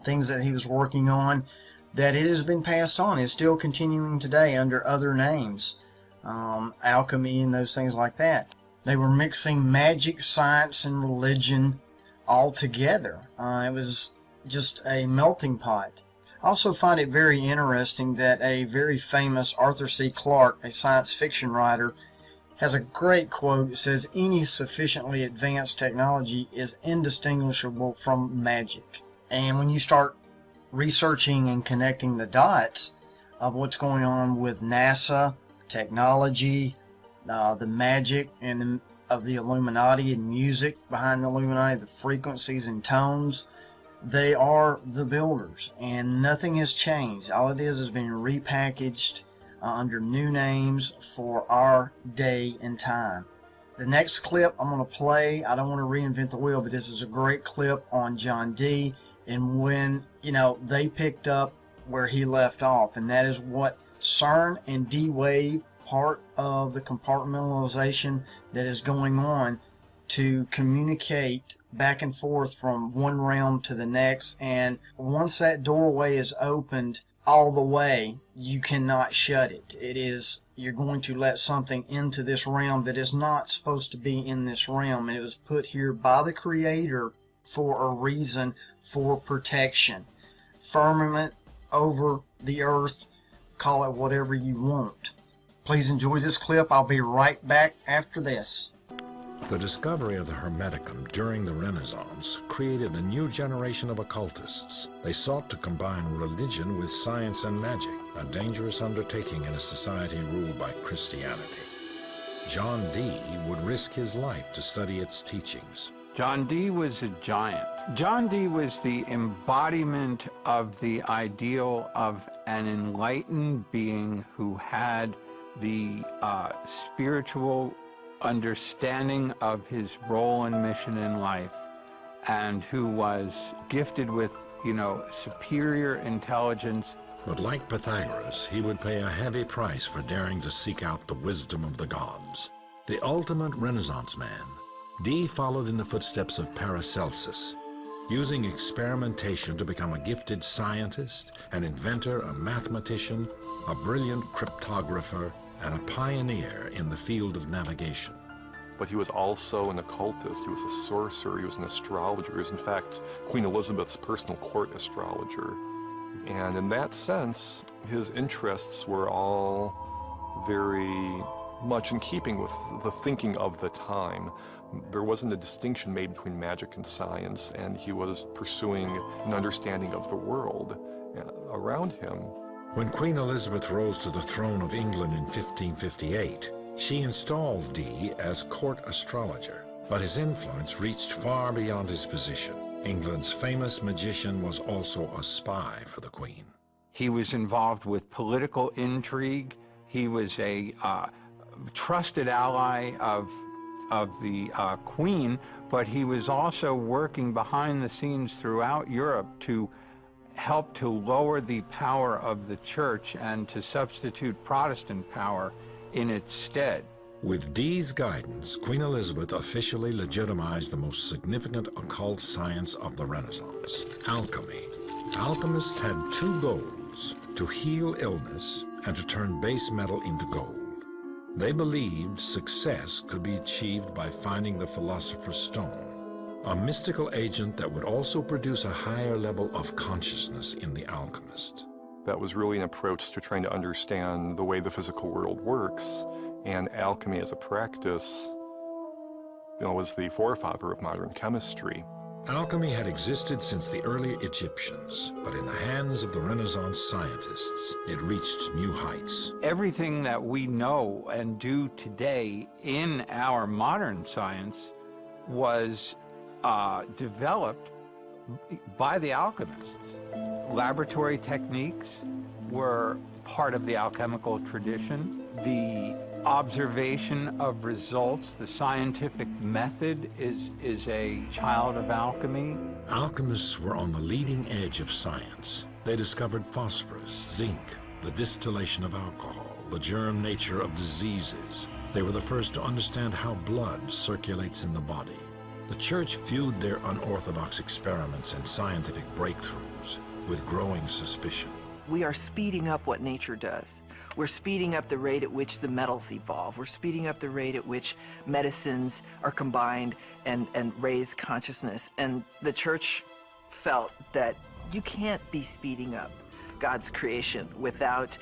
things that he was working on, that it has been passed on. It's still continuing today under other names, alchemy and those things like that. They were mixing magic, science, and religion all together. It was just a melting pot. I also find it very interesting that a very famous Arthur C. Clarke, a science fiction writer, has a great quote. It says, any sufficiently advanced technology is indistinguishable from magic. And when you start researching and connecting the dots of what's going on with NASA, technology, the magic and of the Illuminati and music behind the Illuminati, the frequencies and tones, they are the builders, and nothing has changed. All it is has been repackaged under new names for our day and time. The next clip I'm going to play, I don't want to reinvent the wheel, but this is a great clip on John Dee and when, they picked up where he left off. And that is what CERN and D-Wave, part of the compartmentalization that is going on to communicate back and forth from one realm to the next. And once that doorway is opened all the way, you cannot shut it. You're going to let something into this realm that is not supposed to be in this realm. And it was put here by the Creator for a reason, for protection. Firmament over the earth, call it whatever you want. Please enjoy this clip. I'll be right back after this. The discovery of the Hermeticum during the Renaissance created a new generation of occultists. They sought to combine religion with science and magic, a dangerous undertaking in a society ruled by Christianity. John Dee would risk his life to study its teachings. John Dee was a giant. John Dee was the embodiment of the ideal of an enlightened being who had the spiritual understanding of his role and mission in life, and who was gifted with, superior intelligence. But like Pythagoras, he would pay a heavy price for daring to seek out the wisdom of the gods. The ultimate Renaissance man, Dee followed in the footsteps of Paracelsus, using experimentation to become a gifted scientist, an inventor, a mathematician, a brilliant cryptographer, and a pioneer in the field of navigation. But he was also an occultist, he was a sorcerer, he was an astrologer. He was, in fact, Queen Elizabeth's personal court astrologer. And in that sense, his interests were all very much in keeping with the thinking of the time. There wasn't a distinction made between magic and science, and he was pursuing an understanding of the world around him. When Queen Elizabeth rose to the throne of England in 1558, she installed Dee as court astrologer, but his influence reached far beyond his position. England's famous magician was also a spy for the Queen. He was involved with political intrigue. He was a trusted ally of the Queen, but he was also working behind the scenes throughout Europe to help to lower the power of the church and to substitute Protestant power in its stead. With Dee's guidance, Queen Elizabeth officially legitimized the most significant occult science of the Renaissance, alchemy. Alchemists had two goals: to heal illness and to turn base metal into gold. They believed success could be achieved by finding the Philosopher's Stone, a mystical agent that would also produce a higher level of consciousness in the alchemist. That was really an approach to trying to understand the way the physical world works, and alchemy as a practice, was the forefather of modern chemistry. Alchemy had existed since the early Egyptians, but in the hands of the Renaissance scientists, it reached new heights. Everything that we know and do today in our modern science was developed by the alchemists. Laboratory techniques were part of the alchemical tradition. The observation of results, the scientific method is a child of alchemy. Alchemists were on the leading edge of science. They discovered phosphorus, zinc, the distillation of alcohol, the germ nature of diseases. They were the first to understand how blood circulates in the body. The church viewed their unorthodox experiments and scientific breakthroughs with growing suspicion. We are speeding up what nature does. We're speeding up the rate at which the metals evolve. We're speeding up the rate at which medicines are combined and raise consciousness. And the church felt that you can't be speeding up God's creation without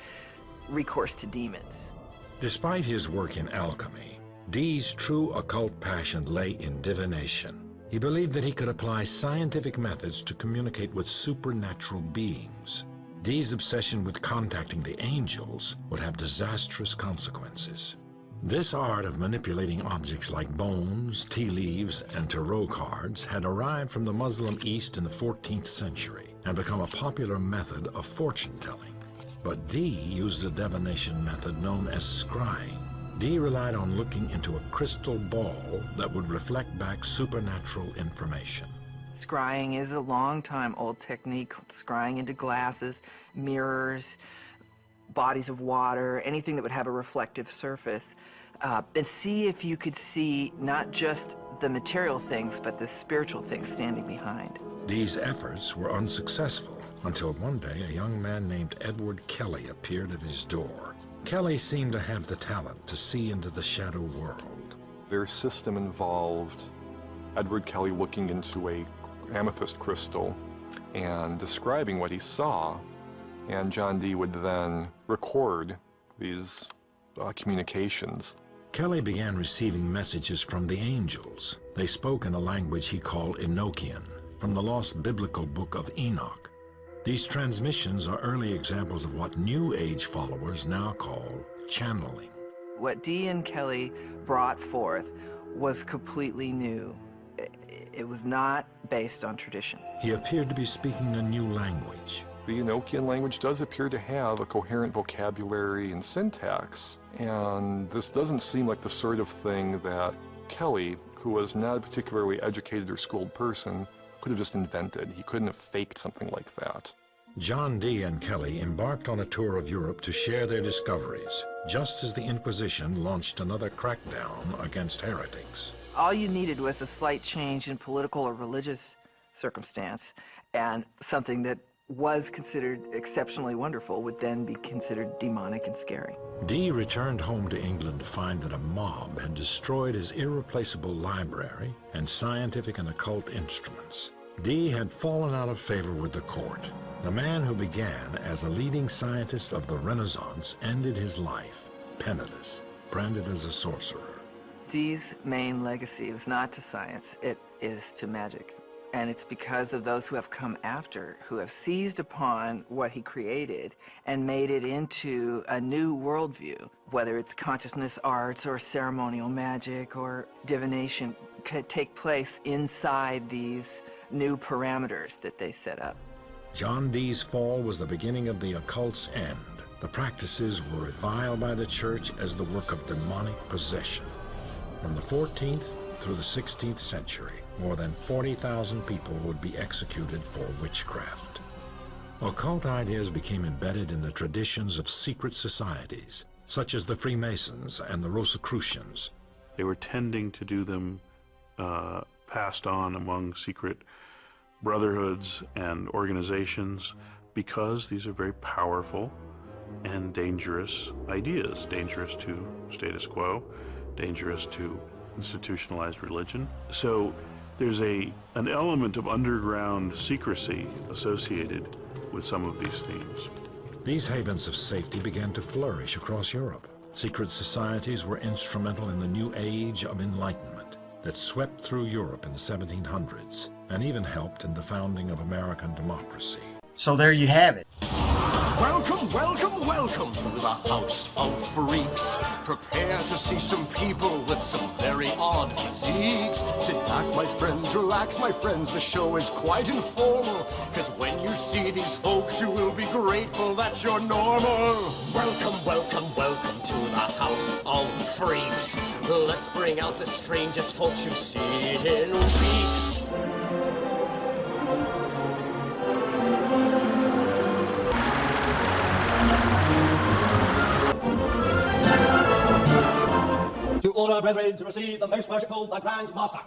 recourse to demons. Despite his work in alchemy, Dee's true occult passion lay in divination. He believed that he could apply scientific methods to communicate with supernatural beings. Dee's obsession with contacting the angels would have disastrous consequences. This art of manipulating objects like bones, tea leaves, and tarot cards had arrived from the Muslim East in the 14th century and become a popular method of fortune-telling. But Dee used a divination method known as scrying. Dee relied on looking into a crystal ball that would reflect back supernatural information. Scrying is a long-time-old technique, scrying into glasses, mirrors, bodies of water, anything that would have a reflective surface, and see if you could see not just the material things, but the spiritual things standing behind. Dee's efforts were unsuccessful until one day a young man named Edward Kelly appeared at his door. Kelly seemed to have the talent to see into the shadow world. Their system involved Edward Kelly looking into a amethyst crystal and describing what he saw, and John Dee would then record these communications. Kelly began receiving messages from the angels. They spoke in a language he called Enochian, from the lost biblical book of Enoch. These transmissions are early examples of what New Age followers now call channeling. What Dee and Kelly brought forth was completely new. It was not based on tradition. He appeared to be speaking a new language. The Enochian language does appear to have a coherent vocabulary and syntax, and this doesn't seem like the sort of thing that Kelly, who was not a particularly educated or schooled person, could have just invented. He couldn't have faked something like that. John Dee and Kelly embarked on a tour of Europe to share their discoveries, just as the Inquisition launched another crackdown against heretics. All you needed was a slight change in political or religious circumstance, and something that was considered exceptionally wonderful would then be considered demonic and scary. Dee returned home to England to find that a mob had destroyed his irreplaceable library and scientific and occult instruments. Dee had fallen out of favor with the court. The man who began as a leading scientist of the Renaissance ended his life penniless, branded as a sorcerer. Dee's main legacy was not to science, it is to magic. And it's because of those who have come after, who have seized upon what he created and made it into a new worldview, whether it's consciousness arts or ceremonial magic or divination, could take place inside these new parameters that they set up. John Dee's fall was the beginning of the occult's end. The practices were reviled by the church as the work of demonic possession. From the 14th through the 16th century, more than 40,000 people would be executed for witchcraft. Occult ideas became embedded in the traditions of secret societies, such as the Freemasons and the Rosicrucians. They were tending to do them passed on among secret brotherhoods and organizations because these are very powerful and dangerous ideas, dangerous to status quo, dangerous to institutionalized religion. So there's an element of underground secrecy associated with some of these themes. These havens of safety began to flourish across Europe. Secret societies were instrumental in the new age of enlightenment that swept through Europe in the 1700s and even helped in the founding of American democracy. So there you have it. Welcome, welcome, welcome to the House of Freaks. Prepare to see some people with some very odd physiques. Sit back, my friends, relax, my friends, the show is quite informal. Cause when you see these folks, you will be grateful that you're normal. Welcome, welcome, welcome to the House of Freaks. Let's bring out the strangest folks you've seen in weeks. To all our brethren to receive the most merciful, the Grand Master.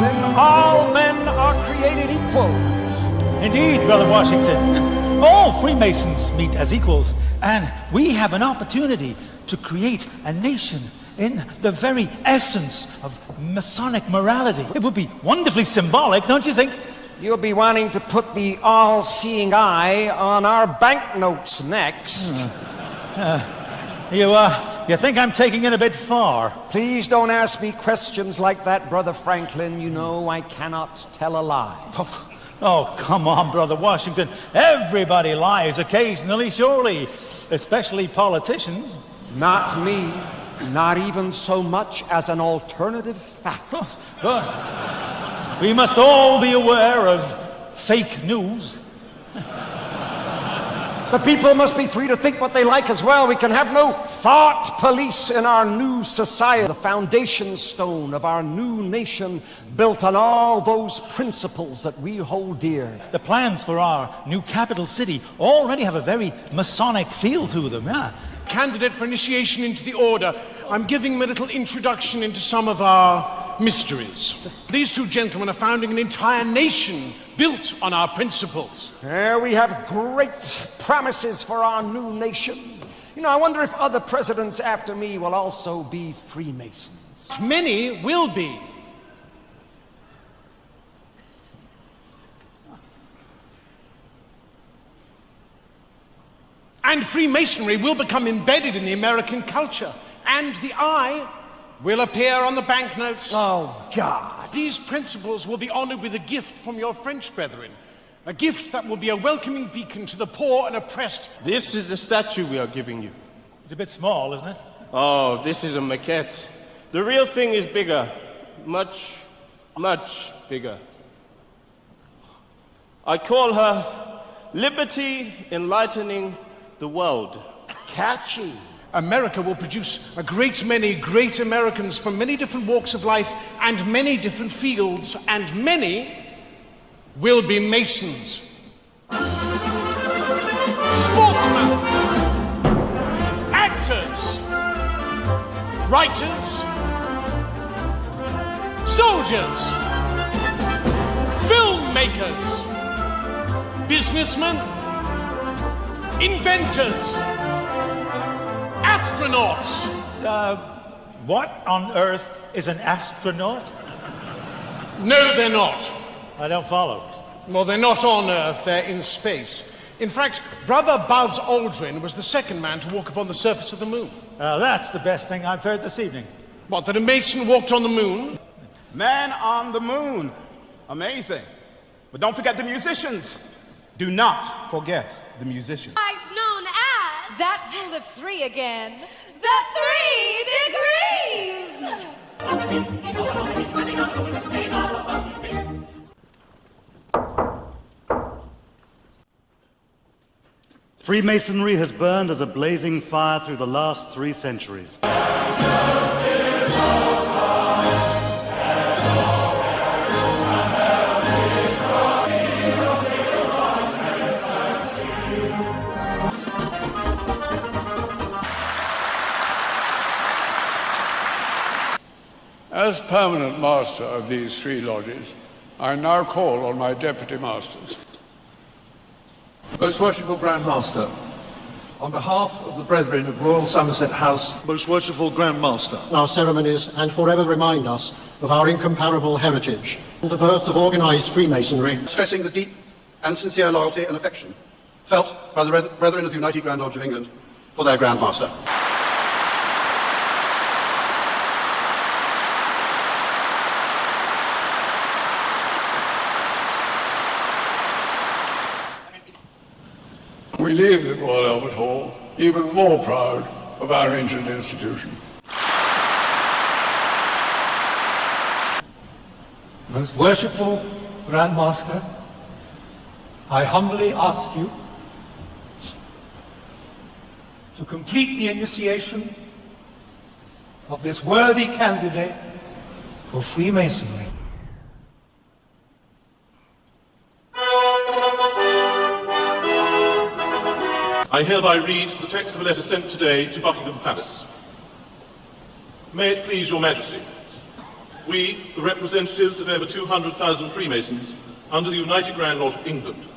Franklin, all men are created equal. Indeed, Brother Washington. All Freemasons meet as equals, and we have an opportunity to create a nation in the very essence of Masonic morality. It would be wonderfully symbolic, don't you think? You'll be wanting to put the all-seeing eye on our banknotes next. You think I'm taking it a bit far? Please don't ask me questions like that, Brother Franklin. You know I cannot tell a lie. Oh, come on, Brother Washington. Everybody lies occasionally, surely, especially politicians. Not me. Not even so much as an alternative fact. We must all be aware of fake news. The people must be free to think what they like as well. We can have no thought police in our new society. The foundation stone of our new nation built on all those principles that we hold dear. The plans for our new capital city already have a very Masonic feel to them, yeah. Candidate for initiation into the order, I'm giving him a little introduction into some of our mysteries. These two gentlemen are founding an entire nation built on our principles. We have great promises for our new nation. You know, I wonder if other presidents after me will also be Freemasons. Many will be. And Freemasonry will become embedded in the American culture. And the eye will appear on the banknotes. Oh, God. These principles will be honored with a gift from your French brethren. A gift that will be a welcoming beacon to the poor and oppressed. This is the statue we are giving you. It's a bit small, isn't it? Oh, this is a maquette. The real thing is bigger. Much, much bigger. I call her Liberty Enlightening the World. Catchy. America will produce a great many great Americans from many different walks of life and many different fields, and many will be Masons. Sportsmen, actors, writers, soldiers, filmmakers, businessmen, inventors, astronauts. What on earth is an astronaut? No, they're not. I don't follow. Well, they're not on Earth, they're in space. In fact, Brother Buzz Aldrin was the second man to walk upon the surface of the moon. That's the best thing I've heard this evening. What, that a Mason walked on the moon? Man on the moon. Amazing. But don't forget the musicians. Do not forget the musicians. Known as... That's rule of three again. The 3 degrees! Freemasonry has burned as a blazing fire through the last 3 centuries. As permanent master of these 3 lodges, I now call on my deputy masters. Most Worshipful Grand Master, on behalf of the Brethren of Royal Somerset House. Most Worshipful Grand Master, our ceremonies and forever remind us of our incomparable heritage, the birth of organised Freemasonry, stressing the deep and sincere loyalty and affection felt by the Brethren of the United Grand Lodge of England for their Grand Master. We leave the Royal Albert Hall even more proud of our ancient institution. Most Worshipful Grand Master, I humbly ask you to complete the initiation of this worthy candidate for Freemasonry. I hereby read the text of a letter sent today to Buckingham Palace. May it please your Majesty. we, the representatives of over 200,000 Freemasons under the United Grand Lodge of England,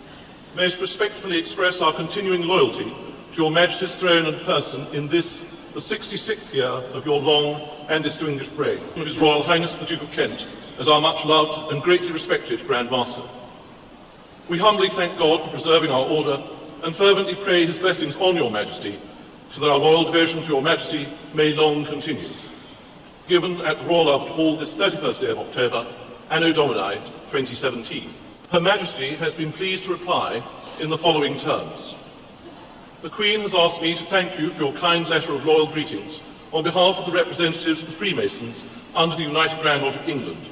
most respectfully express our continuing loyalty to your Majesty's throne and person in this, the 66th year of your long and distinguished reign, of His Royal Highness the Duke of Kent, as our much loved and greatly respected Grand Master. We humbly thank God for preserving our order and fervently pray His blessings on your Majesty, so that our loyal devotion to your Majesty may long continue. Given at the Royal Albert Hall this 31st day of October, Anno Domini 2017. Her Majesty has been pleased to reply in the following terms. The Queen has asked me to thank you for your kind letter of loyal greetings on behalf of the representatives of the Freemasons under the United Grand Lodge of England,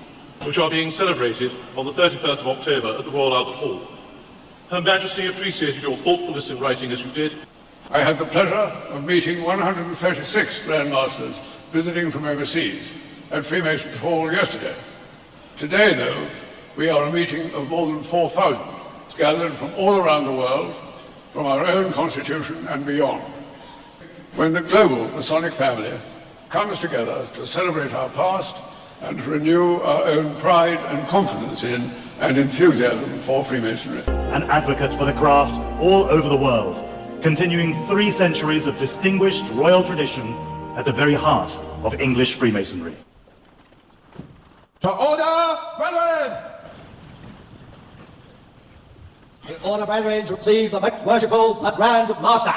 which are being celebrated on the 31st of October at the Royal Albert Hall. Her Majesty appreciated your thoughtfulness in writing as you did. I had the pleasure of meeting 136 Grand Masters visiting from overseas at Freemasons Hall yesterday. Today, though, we are a meeting of more than 4,000, gathered from all around the world, from our own constitution and beyond. When the global Masonic family comes together to celebrate our past and to renew our own pride and confidence in and enthusiasm for Freemasonry. An advocate for the craft all over the world, continuing 3 centuries of distinguished royal tradition at the very heart of English Freemasonry. To order, brethren! To order, brethren, to receive the most worshipful the Grand Master.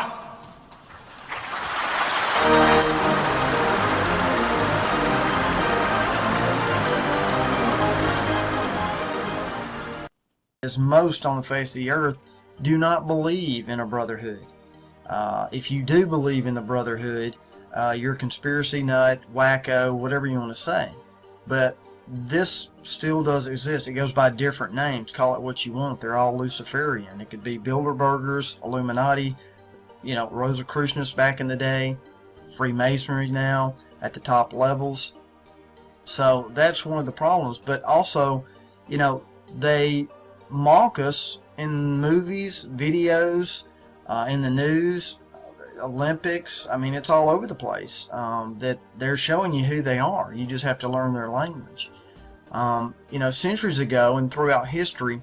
As most on the face of the earth do not believe in a brotherhood. If you do believe in the brotherhood, you're a conspiracy nut, wacko, whatever you want to say. But this still does exist. It goes by different names. Call it what you want. They're all Luciferian. It could be Bilderbergers, Illuminati, Rosicrucianists back in the day, Freemasonry now at the top levels. So that's one of the problems. But also, they mock us in movies, videos, in the news, Olympics. I mean, it's all over the place. That they're showing you who they are. You just have to learn their language. Centuries ago and throughout history,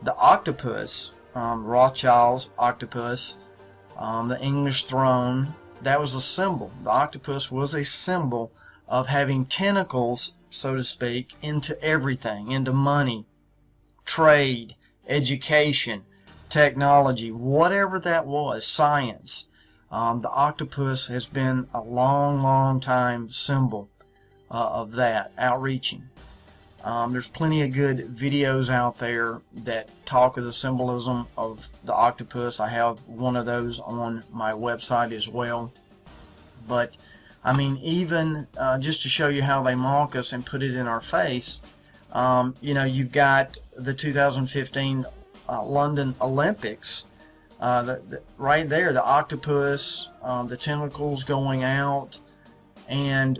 the octopus, Rothschild's octopus, the English throne, that was a symbol. The octopus was a symbol of having tentacles, so to speak, into everything, into money, trade, education, technology, whatever that was, science. The octopus has been a long, long time symbol of that, outreaching. There's plenty of good videos out there that talk of the symbolism of the octopus. I have one of those on my website as well. But, I mean, even just to show you how they mock us and put it in our face, you've got the 2015 London Olympics. Right there, the octopus, the tentacles going out, and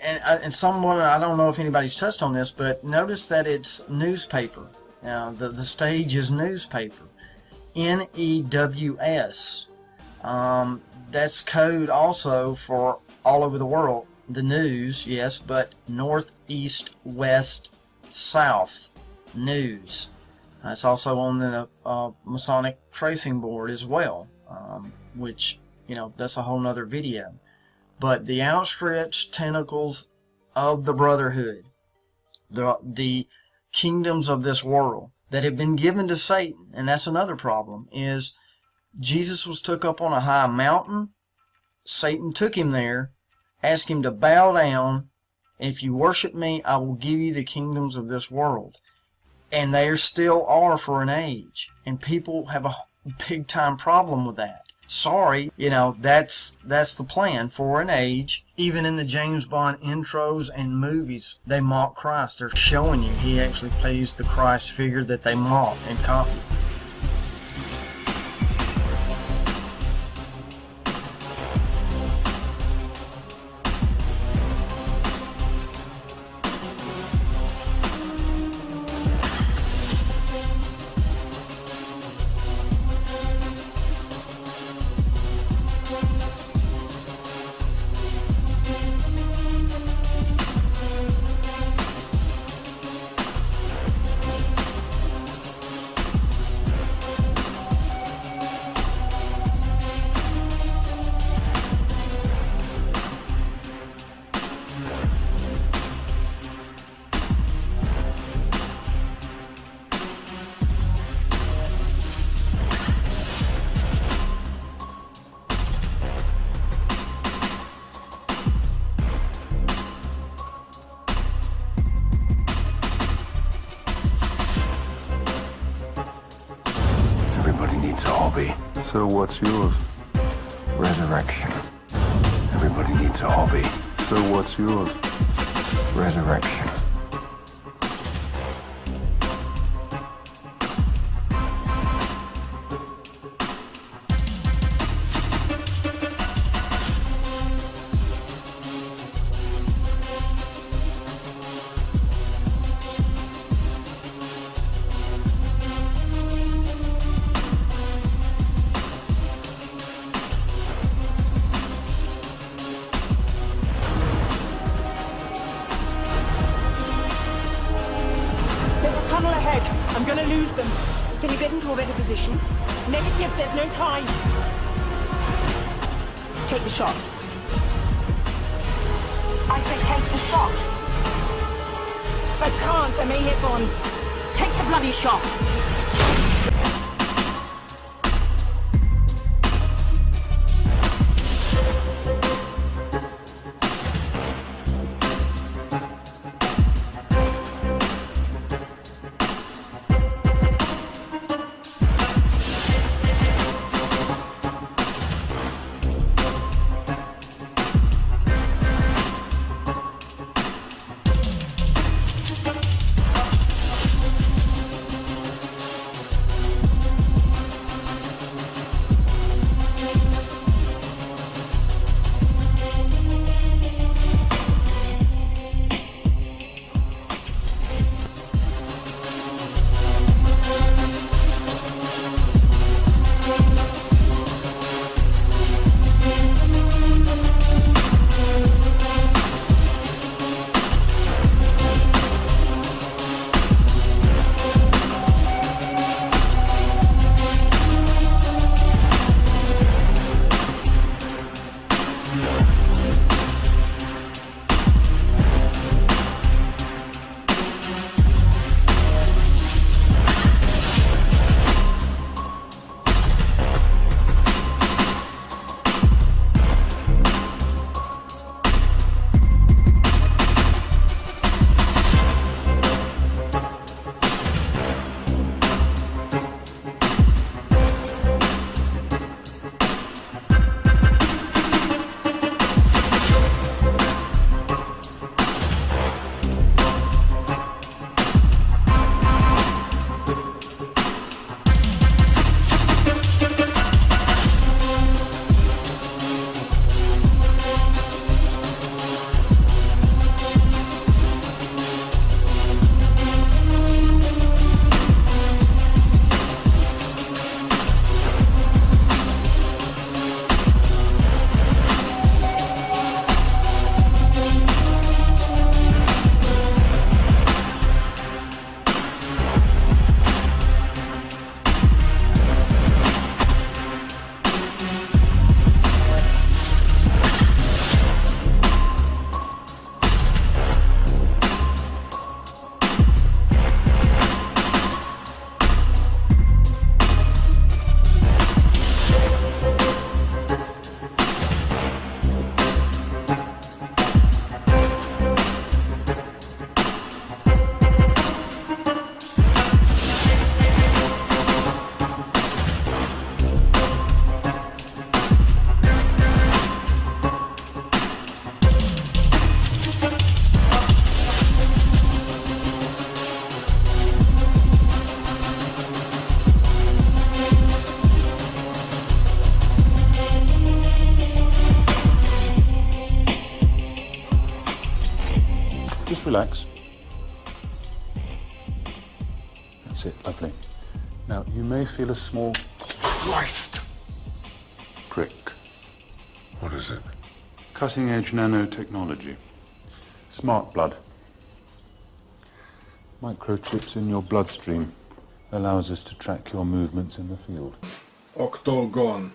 and someone, I don't know if anybody's touched on this, but notice that it's newspaper. The stage is newspaper, NEWS. That's code also for all over the world. The news, yes, but north, east, west, south news. It's also on the Masonic tracing board as well, which, that's a whole nother video. But the outstretched tentacles of the brotherhood, the kingdoms of this world that have been given to Satan, and that's another problem, is Jesus was took up on a high mountain. Satan took him there, asked him to bow down, and if you worship me, I will give you the kingdoms of this world. And there still are for an age. And people have a big time problem with that. Sorry, that's the plan for an age. Even in the James Bond intros and movies, they mock Christ. They're showing you he actually plays the Christ figure that they mock and copy. hobby. So what's yours? Resurrection. Everybody needs a hobby. So what's yours? Resurrection. I'm gonna lose them. Can you get into a better position? Negative, there's no time. Take the shot. I said take the shot. I can't, I may hit Bond. Take the bloody shot. Just relax. That's it, lovely. Now, you may feel a small prick. What is it? Cutting-edge nanotechnology. Smart blood. Microchips in your bloodstream allows us to track your movements in the field. Octagon.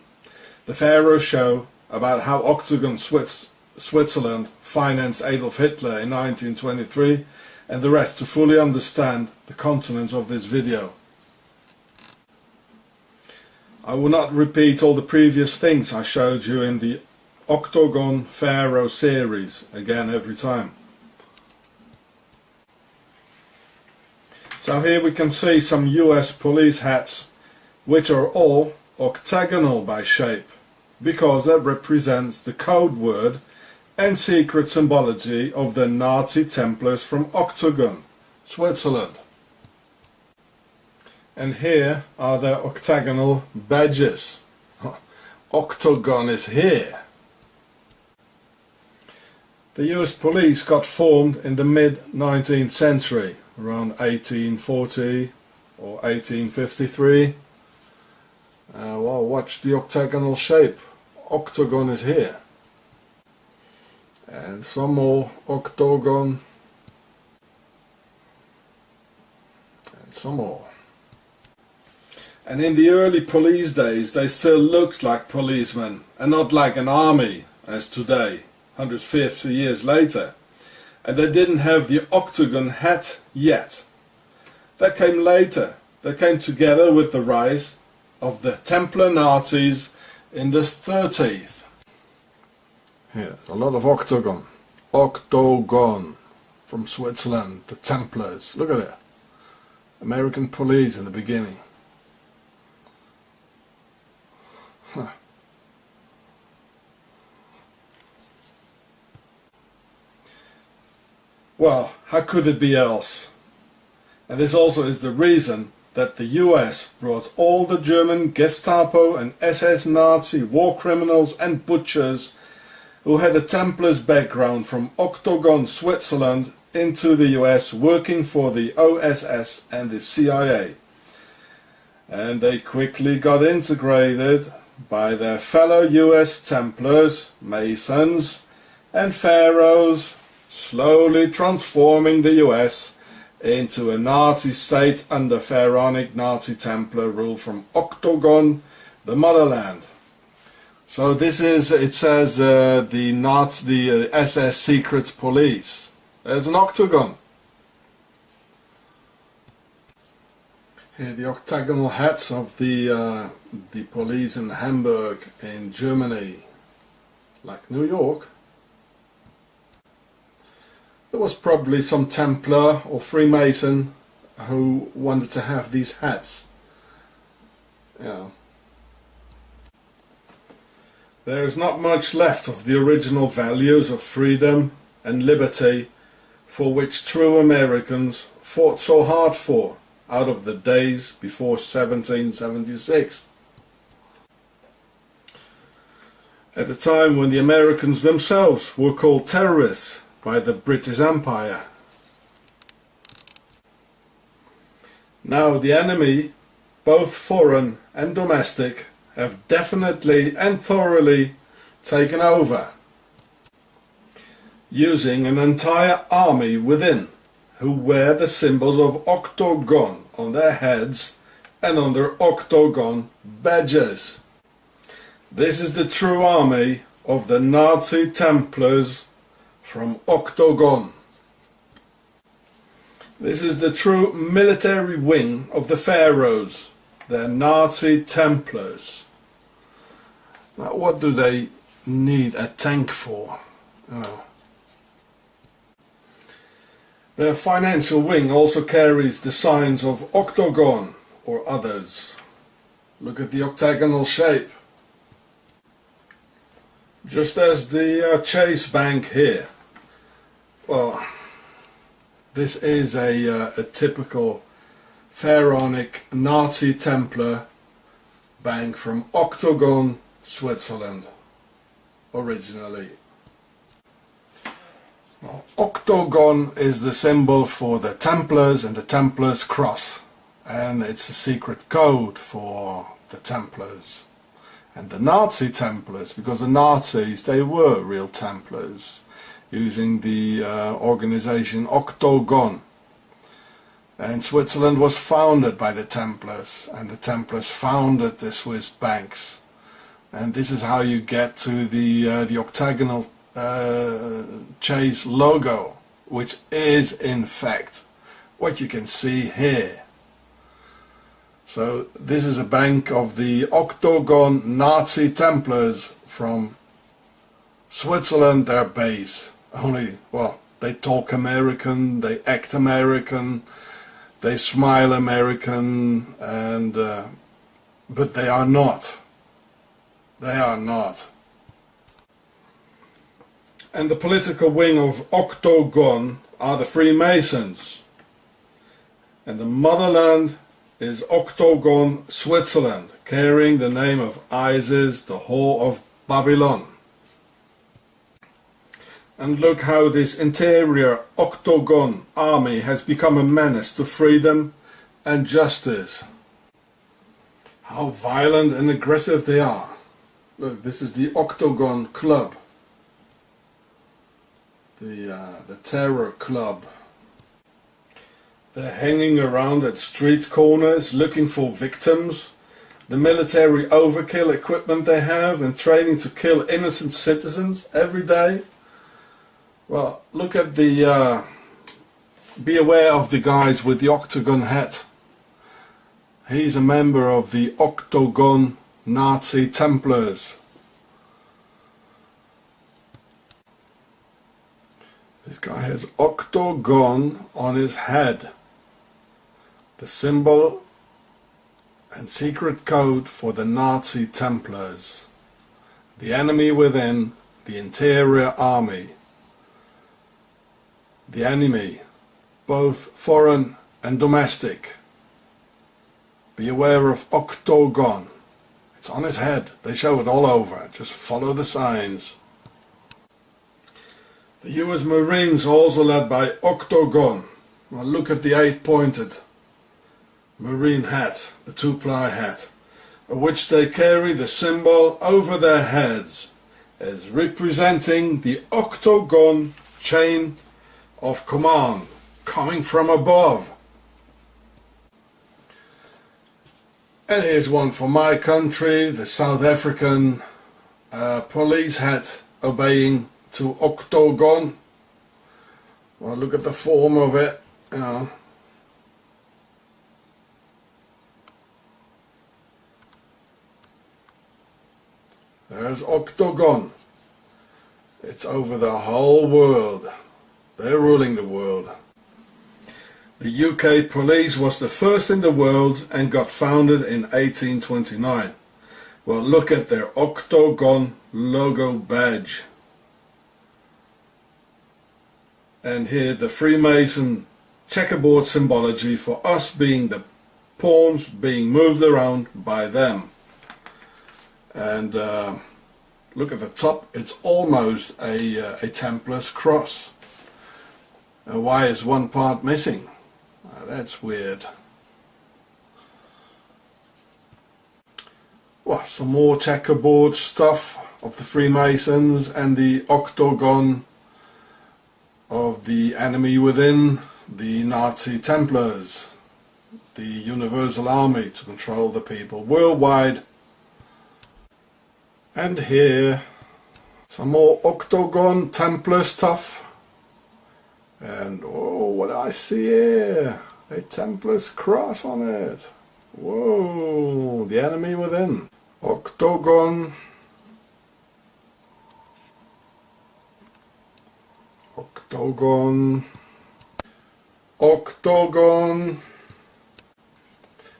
The Pharaoh show about how Octagon Switzerland financed Adolf Hitler in 1923, and the rest to fully understand the contents of this video. I will not repeat all the previous things I showed you in the Octagon Pharaoh series again every time. So here we can see some US police hats, which are all octagonal by shape, because that represents the code word and secret symbology of the Nazi Templars from Octagon, Switzerland. And here are their octagonal badges. Octagon is here. The US police got formed in the mid-19th century, around 1840 or 1853. Well, watch the octagonal shape. Octagon is here. And some more octagon. And some more. And in the early police days, they still looked like policemen and not like an army as today, 150 years later. And they didn't have the octagon hat yet. That came later. That came together with the rise of the Templar Nazis in the 30s. Here's a lot of octagon. Octagon from Switzerland, the Templars. Look at that. American police in the beginning. Huh. Well, how could it be else? And this also is the reason that the US brought all the German Gestapo and SS Nazi war criminals and butchers who had a Templars background from Octagon, Switzerland, into the US working for the OSS and the CIA. And they quickly got integrated by their fellow US Templars, Masons and Pharaohs, slowly transforming the US into a Nazi state under Pharaonic Nazi Templar rule from Octagon, the motherland. So this is, it says the SS secret police. There's an octagon. Here the octagonal hats of the police in Hamburg in Germany, like New York. There was probably some Templar or Freemason who wanted to have these hats. Yeah. There's not much left of the original values of freedom and liberty for which true Americans fought so hard for out of the days before 1776. At a time when the Americans themselves were called terrorists by the British Empire. Now the enemy, both foreign and domestic, have definitely and thoroughly taken over, using an entire army within, who wear the symbols of Octagon on their heads and on their Octagon badges. This is the true army of the Nazi Templars from Octagon. This is the true military wing of the Pharaohs, the Nazi Templars. Now what do they need a tank for? Oh. Their financial wing also carries the signs of Octagon or others. Look at the octagonal shape. Just as the Chase Bank here. Well, this is a typical Pharaonic Nazi Templar bank from Octagon, Switzerland, originally. Well, Octagon is the symbol for the Templars and the Templars cross, and it's a secret code for the Templars and the Nazi Templars, because the Nazis, they were real Templars, using the organization Octagon. And Switzerland was founded by the Templars, and the Templars founded the Swiss banks. And this is how you get to the octagonal Chase logo, which is in fact what you can see here. So this is a bank of the Octagon Nazi Templars from Switzerland, their base. Only, well, they talk American, they act American, they smile American, and But they are not. They are not. And the political wing of Octagon are the Freemasons. And the motherland is Octagon, Switzerland, carrying the name of Isis, the whore of Babylon. And look how this interior Octagon army has become a menace to freedom and justice. How violent and aggressive they are. Look, this is the Octagon Club. The terror club. They're hanging around at street corners looking for victims. The military overkill equipment they have and training to kill innocent citizens every day. Well, look at the... be aware of the guys with the octagon hat. He's a member of the Octagon Nazi Templars. This guy has octagon on his head. The symbol and secret code for the Nazi Templars. The enemy within, the interior army. The enemy, both foreign and domestic. Be aware of octagon. It's on his head. They show it all over. Just follow the signs. The US Marines are also led by octagon. Well, look at the 8-pointed Marine hat, the 2-ply hat, of which they carry the symbol over their heads as representing the octagon chain of command coming from above. And here's one for my country, the South African police hat obeying to octagon. Well, look at the form of it, you know. There's octagon. It's over the whole world. They're ruling the world. The UK police was the first in the world and got founded in 1829. Well, look at their octagon logo badge. And here the Freemason checkerboard symbology for us being the pawns being moved around by them. And look at the top, it's almost a Templar's cross. Why is one part missing? That's weird. Well, some more checkerboard stuff of the Freemasons and the octagon of the enemy within, the Nazi Templars, the Universal Army to control the people worldwide. And here, some more octagon Templar stuff. And oh, what I see here, a Templar's cross on it. Whoa, the enemy within. Octagon. Octagon. Octagon.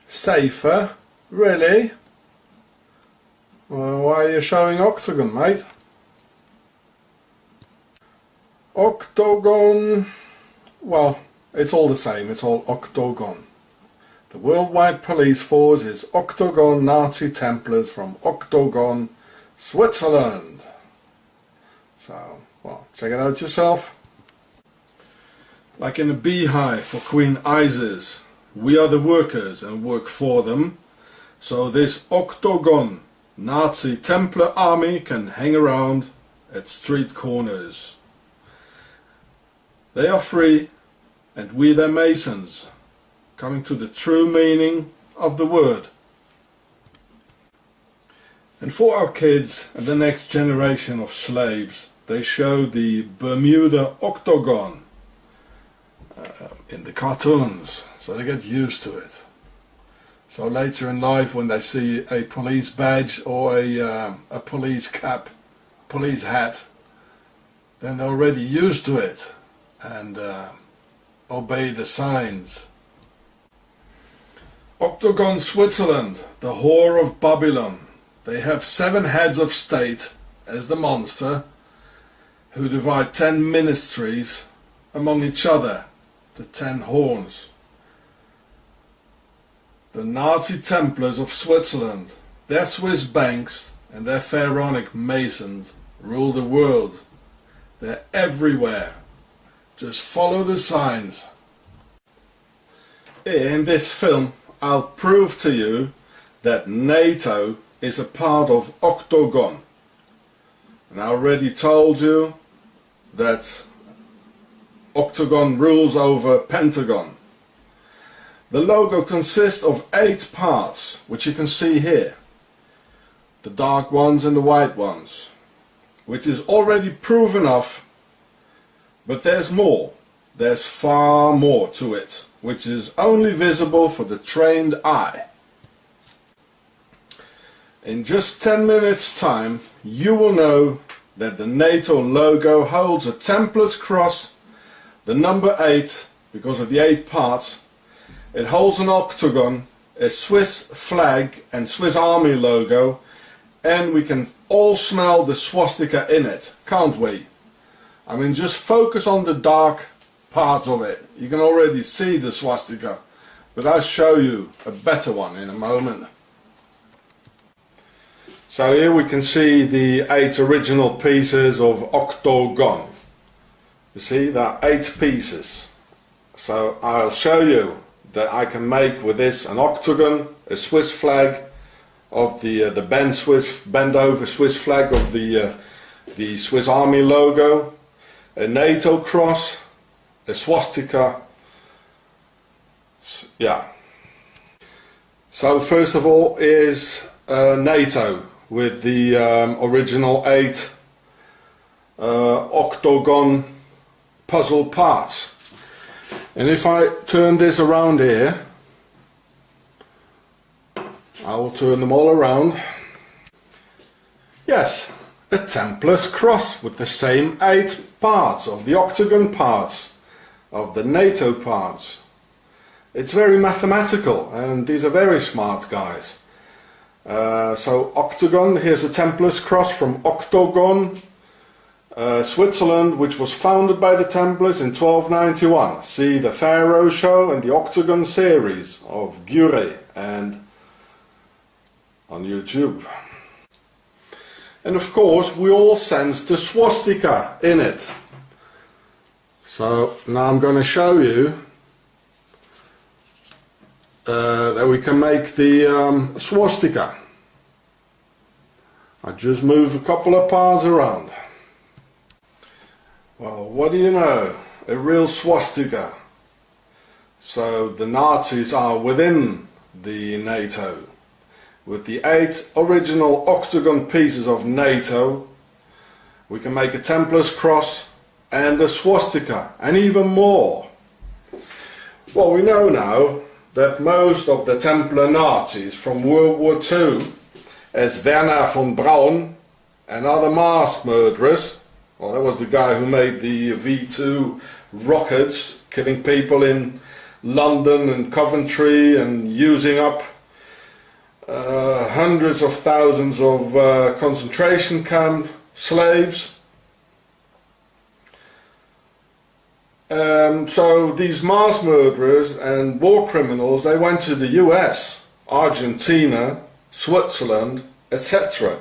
Safer? Really? Well, why are you showing octagon, mate? Octagon. Well, it's all the same. It's all octagon. The worldwide police force is Octagon Nazi Templars from Octagon, Switzerland. So, well, check it out yourself. Like in a beehive for Queen Isis, we are the workers and work for them. So this Octagon Nazi Templar army can hang around at street corners. They are free, and we their masons, coming to the true meaning of the word. And for our kids and the next generation of slaves, they show the Bermuda octagon in the cartoons, so they get used to it. So later in life, when they see a police badge or a police cap, police hat, then they're already used to it and obey the signs. Octagon Switzerland, the whore of Babylon. They have 7 heads of state as the monster, who divide 10 ministries among each other, the 10 horns. The Nazi Templars of Switzerland, their Swiss banks and their pharaonic masons rule the world. They're everywhere. Just follow the signs. In this film, I'll prove to you that NATO is a part of Octagon. And I already told you that Octagon rules over Pentagon. The logo consists of 8 parts, which you can see here. The dark ones and the white ones, which is already proof enough, but there's more. There's far more to it, which is only visible for the trained eye. In just 10 minutes time, you will know that the NATO logo holds a Templar's cross, the number 8, because of the 8 parts. It holds an octagon, a Swiss flag and Swiss Army logo, and we can all smell the swastika in it, can't we? I mean, just focus on the dark parts of it. You can already see the swastika, but I'll show you a better one in a moment. So here we can see the 8 original pieces of Octagon. You see, there are 8 pieces. So I'll show you that I can make with this an octagon, a Swiss flag of the bend over Swiss flag of the Swiss Army logo, a NATO cross, a swastika. Yeah. So first of all is NATO with the original 8 octagon puzzle parts. And if I turn this around here, I will turn them all around. Yes, a Templar's cross with the same 8 parts of the octagon parts, of the NATO parts. It's very mathematical, and these are very smart guys. So octagon, here's a Templar's cross from Octagon, Switzerland, which was founded by the Templars in 1291. See the Pharaoh show and the Octagon series of Gure and on YouTube. And of course we all sense the swastika in it. So now I'm going to show you that we can make the swastika. I just move a couple of parts around. Well, what do you know? A real swastika. So the Nazis are within the NATO. With the 8 original octagon pieces of NATO, we can make a Templar's cross and a swastika, and even more. Well, we know now that most of the Templar Nazis from World War II, as Werner von Braun and other mass murderers, well, that was the guy who made the V2 rockets, killing people in London and Coventry and using up hundreds of thousands of concentration camp slaves. So these mass murderers and war criminals, they went to the US, Argentina, Switzerland, etc.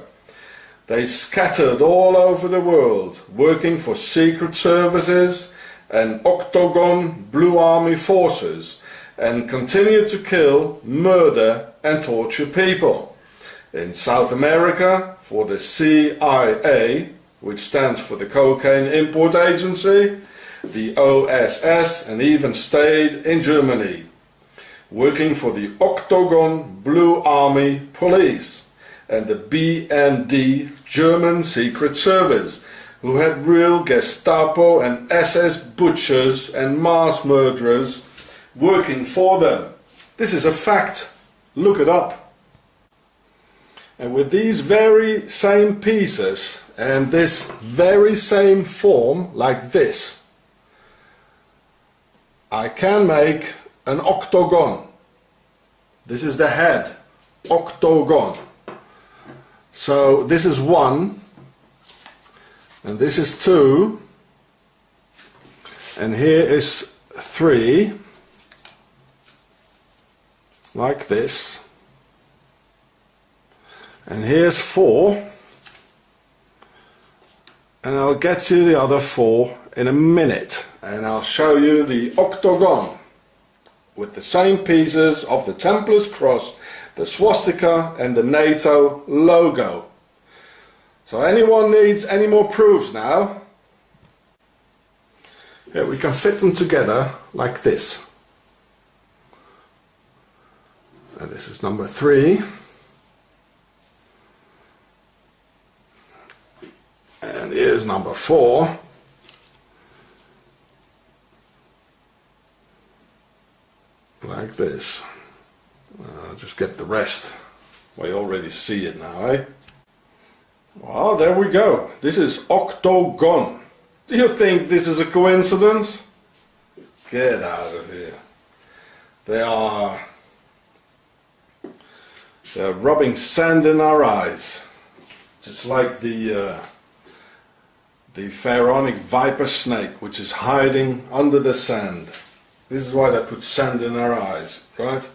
They scattered all over the world, working for secret services and Octagon Blue Army forces, and continued to kill, murder and torture people. In South America for the CIA, which stands for the Cocaine Import Agency, the OSS, and even stayed in Germany, working for the Octagon Blue Army Police and the BND German Secret Service, who had real Gestapo and SS butchers and mass murderers working for them. This is a fact. Look it up. And with these very same pieces and this very same form, like this, I can make an octagon. This is the head, octagon. So this is 1, and this is 2, and here is 3, like this, and here's 4, and I'll get to the other 4 in a minute, and I'll show you the octagon with the same pieces of the Templar's cross, the swastika and the NATO logo. So anyone needs any more proofs now? Here we can fit them together like this. And this is number 3. And here's number 4. Like this. I'll just get the rest. We already see it now, eh? Well, there we go. This is octagon. Do you think this is a coincidence? Get out of here. They're rubbing sand in our eyes. Just like the pharaonic viper snake, which is hiding under the sand. This is why they put sand in our eyes, right?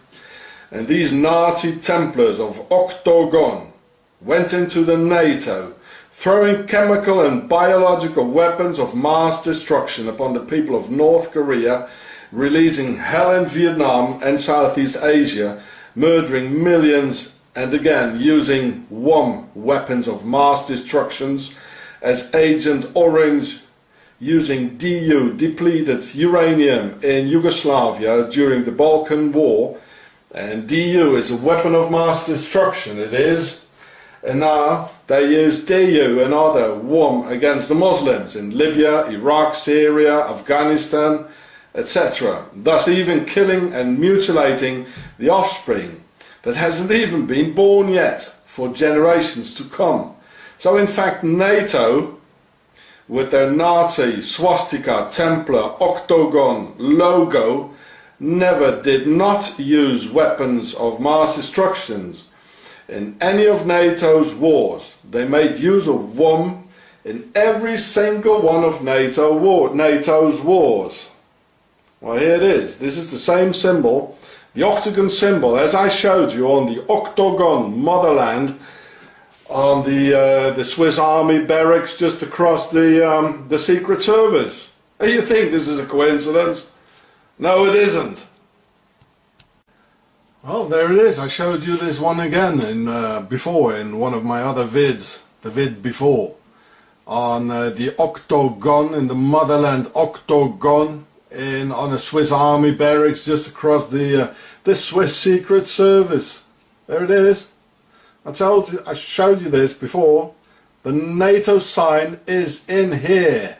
And these Nazi Templars of octagon went into the NATO, throwing chemical and biological weapons of mass destruction upon the people of North Korea, releasing hell in Vietnam and Southeast Asia, murdering millions, and again using WOM weapons of mass destructions as Agent Orange, using DU, depleted uranium, in Yugoslavia during the Balkan War. And DU is a weapon of mass destruction, it is. And now they use DU and other WOM against the Muslims in Libya, Iraq, Syria, Afghanistan, etc. Thus even killing and mutilating the offspring that hasn't even been born yet for generations to come. So in fact NATO, with their Nazi swastika, Templar, octagon logo, never did not use weapons of mass destructions in any of NATO's wars. They made use of WOM in every single one of NATO's wars. Well, here it is. This is the same symbol, the octagon symbol, as I showed you on the octagon motherland, on the Swiss Army barracks just across the Secret Service. You think this is a coincidence? No, it isn't. Well, there it is. I showed you this one again before in one of my other vids, the vid before, on the octagon, in the motherland octagon, on a Swiss Army barracks just across the Swiss Secret Service. There it is. I showed you this before. The NATO sign is in here.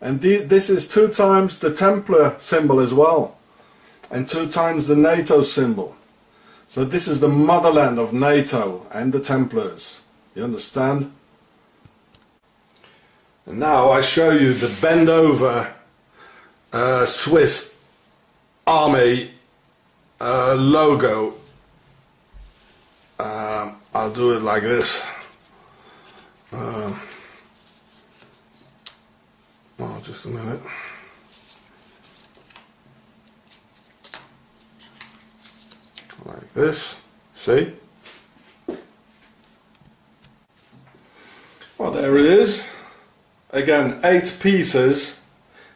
And this is 2 times the Templar symbol as well. And 2 times the NATO symbol. So this is the motherland of NATO and the Templars. You understand? And now I show you the bend over Swiss Army logo. I'll do it like this. Oh, just a minute. Like this. See? Well, there it is. Again, 8 pieces.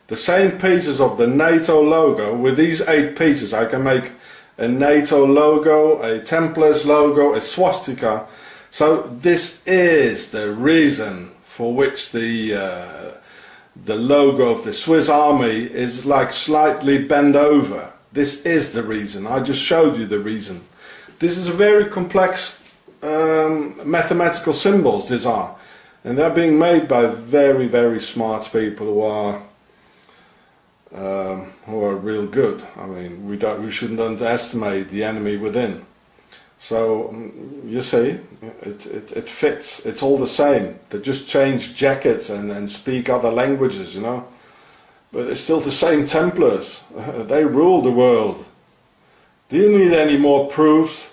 The same pieces of the NATO logo. With these 8 pieces I can make a NATO logo, a Templars logo, a swastika. So this is the reason for which the logo of the Swiss Army is like slightly bent over. This is the reason. I just showed you the reason. This is a very complex mathematical symbols, these are. And they're being made by very, very smart people who are real good. I mean, we shouldn't underestimate the enemy within. So you see, it fits. It's all the same. They just change jackets and speak other languages, you know. But it's still the same Templars. They rule the world. Do you need any more proofs?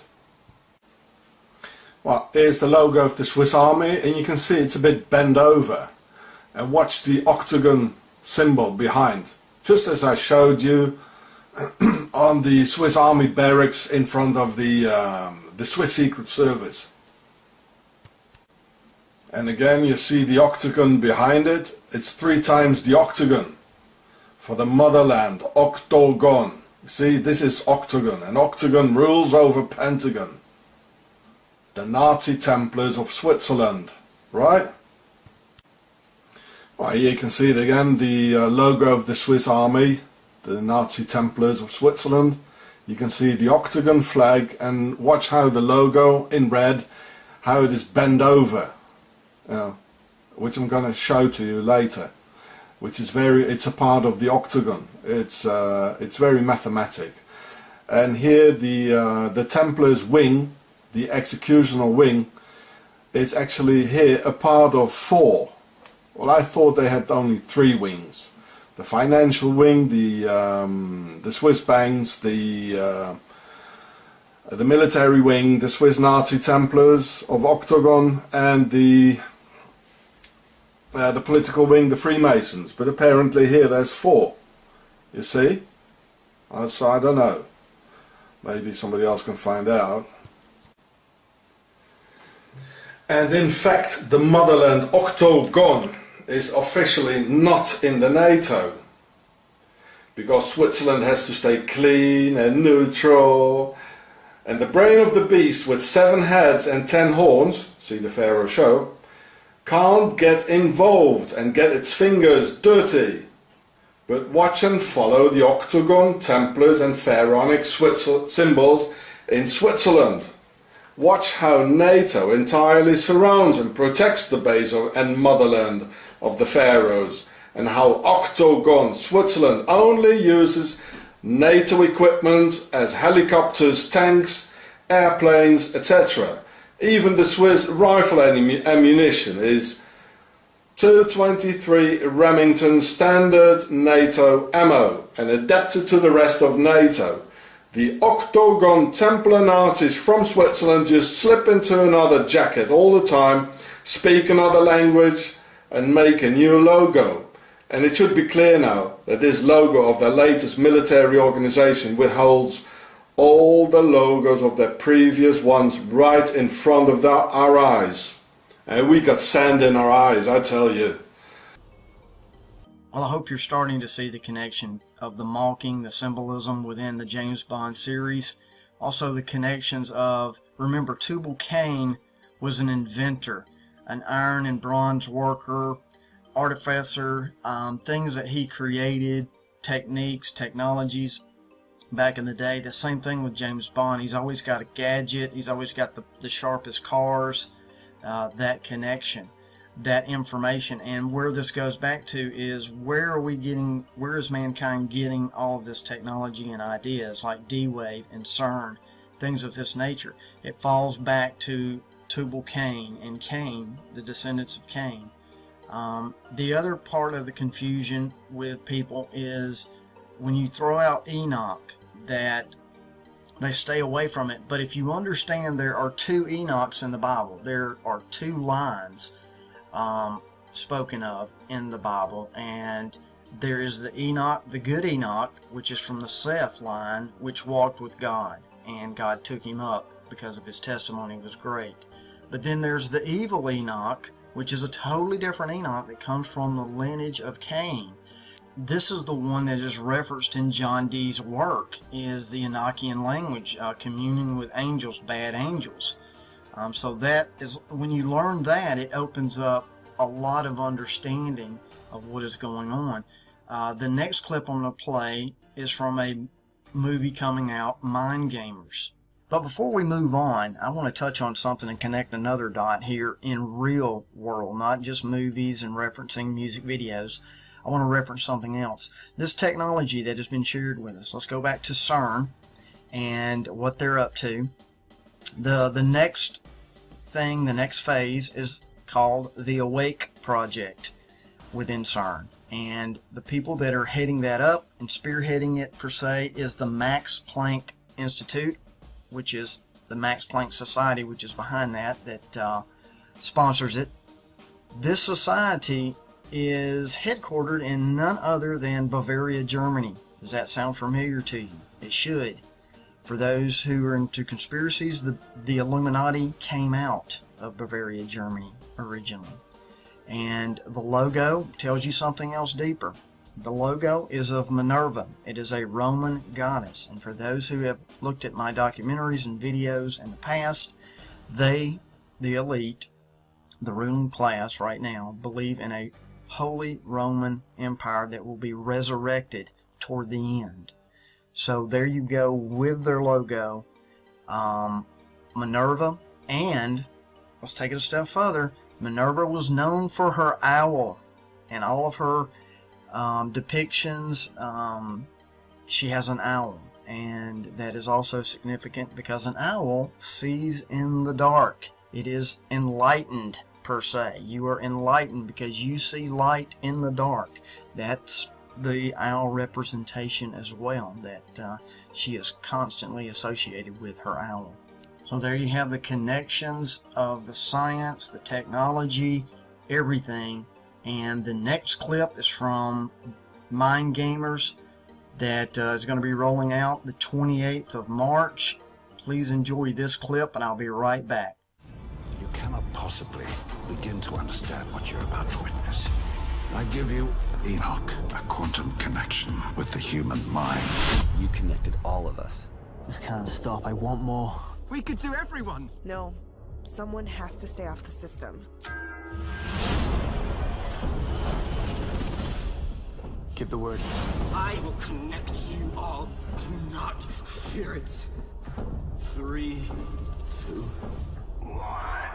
Well, here's the logo of the Swiss Army, and you can see it's a bit bent over. And watch the octagon symbol behind, just as I showed you on the Swiss Army barracks in front of the Swiss Secret Service. And again, you see the octagon behind it. It's 3 times the octagon for the motherland, octagon. You see, this is octagon, and octagon rules over pentagon. The Nazi Templars of Switzerland, right? Well, here you can see it again, the logo of the Swiss Army, the Nazi Templars of Switzerland. You can see the octagon flag, and watch how the logo in red, how it is bent over, which I'm going to show to you later. Which is it's a part of the octagon. It's very mathematic. And here the Templars wing, the executional wing, it's actually here a part of 4. Well, I thought they had only 3 wings. The financial wing, the Swiss banks, the military wing, the Swiss Nazi Templars of Octagon, and the political wing, the Freemasons. But apparently here there's 4. You see? So I don't know. Maybe somebody else can find out. And in fact, the motherland octagon is officially not in the NATO, because Switzerland has to stay clean and neutral, and the brain of the beast with 7 heads and 10 horns, see the Pharaoh show, can't get involved and get its fingers dirty. But watch and follow the octagon, Templars and Pharaonic symbols in Switzerland. Watch how NATO entirely surrounds and protects the base and motherland of the Pharaohs, and how Octagon Switzerland only uses NATO equipment as helicopters, tanks, airplanes, etc. Even the Swiss rifle ammunition is 223 Remington standard NATO ammo and adapted to the rest of NATO. The Octagon Templar Nazis from Switzerland just slip into another jacket all the time, speak another language and make a new logo. And it should be clear now that this logo of their latest military organization withholds all the logos of their previous ones right in front of our eyes. And we got sand in our eyes, I tell you. Well, I hope you're starting to see the connection of the mocking, the symbolism within the James Bond series. Also the connections of, remember, Tubal-cain was an inventor, an iron and bronze worker, artificer, things that he created, techniques, technologies back in the day. The same thing with James Bond. He's always got a gadget, he's always got the sharpest cars, that connection, that information. And where this goes back to is, where is mankind getting all of this technology and ideas like D-Wave and CERN, things of this nature? It falls back to Tubal-cain and Cain, the descendants of Cain. The other part of the confusion with people is when you throw out Enoch, that they stay away from it. But if you understand, there are 2 Enochs in the Bible. There are 2 lines spoken of in the Bible, and there is the Enoch, the good Enoch, which is from the Seth line, which walked with God, and God took him up because of his testimony was great. But then there's the evil Enoch, which is a totally different Enoch that comes from the lineage of Cain. This is the one that is referenced in John Dee's work, is the Enochian language, communion with angels, bad angels. So that is, when you learn that, it opens up a lot of understanding of what is going on. The next clip I'm going to play is from a movie coming out, Mind Gamers. But before we move on, I want to touch on something and connect another dot here in real world, not just movies and referencing music videos. I want to reference something else. This technology that has been shared with us. Let's go back to CERN and what they're up to. The next thing, the next phase is called the Awake Project within CERN. And the people that are heading that up and spearheading it per se is the Max Planck Institute, which is the Max Planck Society, which is behind that sponsors it. This society is headquartered in none other than Bavaria, Germany. Does that sound familiar to you? It should. For those who are into conspiracies, the Illuminati came out of Bavaria, Germany originally. And the logo tells you something else deeper. The logo is of Minerva. It is a Roman goddess. And for those who have looked at my documentaries and videos in the past, they, the elite, the ruling class right now, believe in a Holy Roman Empire that will be resurrected toward the end. So there you go with their logo, Minerva. And let's take it a step further. Minerva was known for her owl and all of her depictions. She has an owl, and that is also significant because an owl sees in the dark. It is enlightened per se. You are enlightened because you see light in the dark. That's the owl representation as well, that she is constantly associated with her owl. So there you have the connections of the science, the technology, everything. And the next clip is from Mind Gamers that is going to be rolling out the 28th of March. Please enjoy this clip and I'll be right back. You cannot possibly begin to understand what you're about to witness. I give you Enoch, a quantum connection with the human mind. You connected all of us. This can't stop. I want more. We could do everyone. No. Someone has to stay off the system. Give the word. I will connect you all. Do not fear it. 3, 2, 1.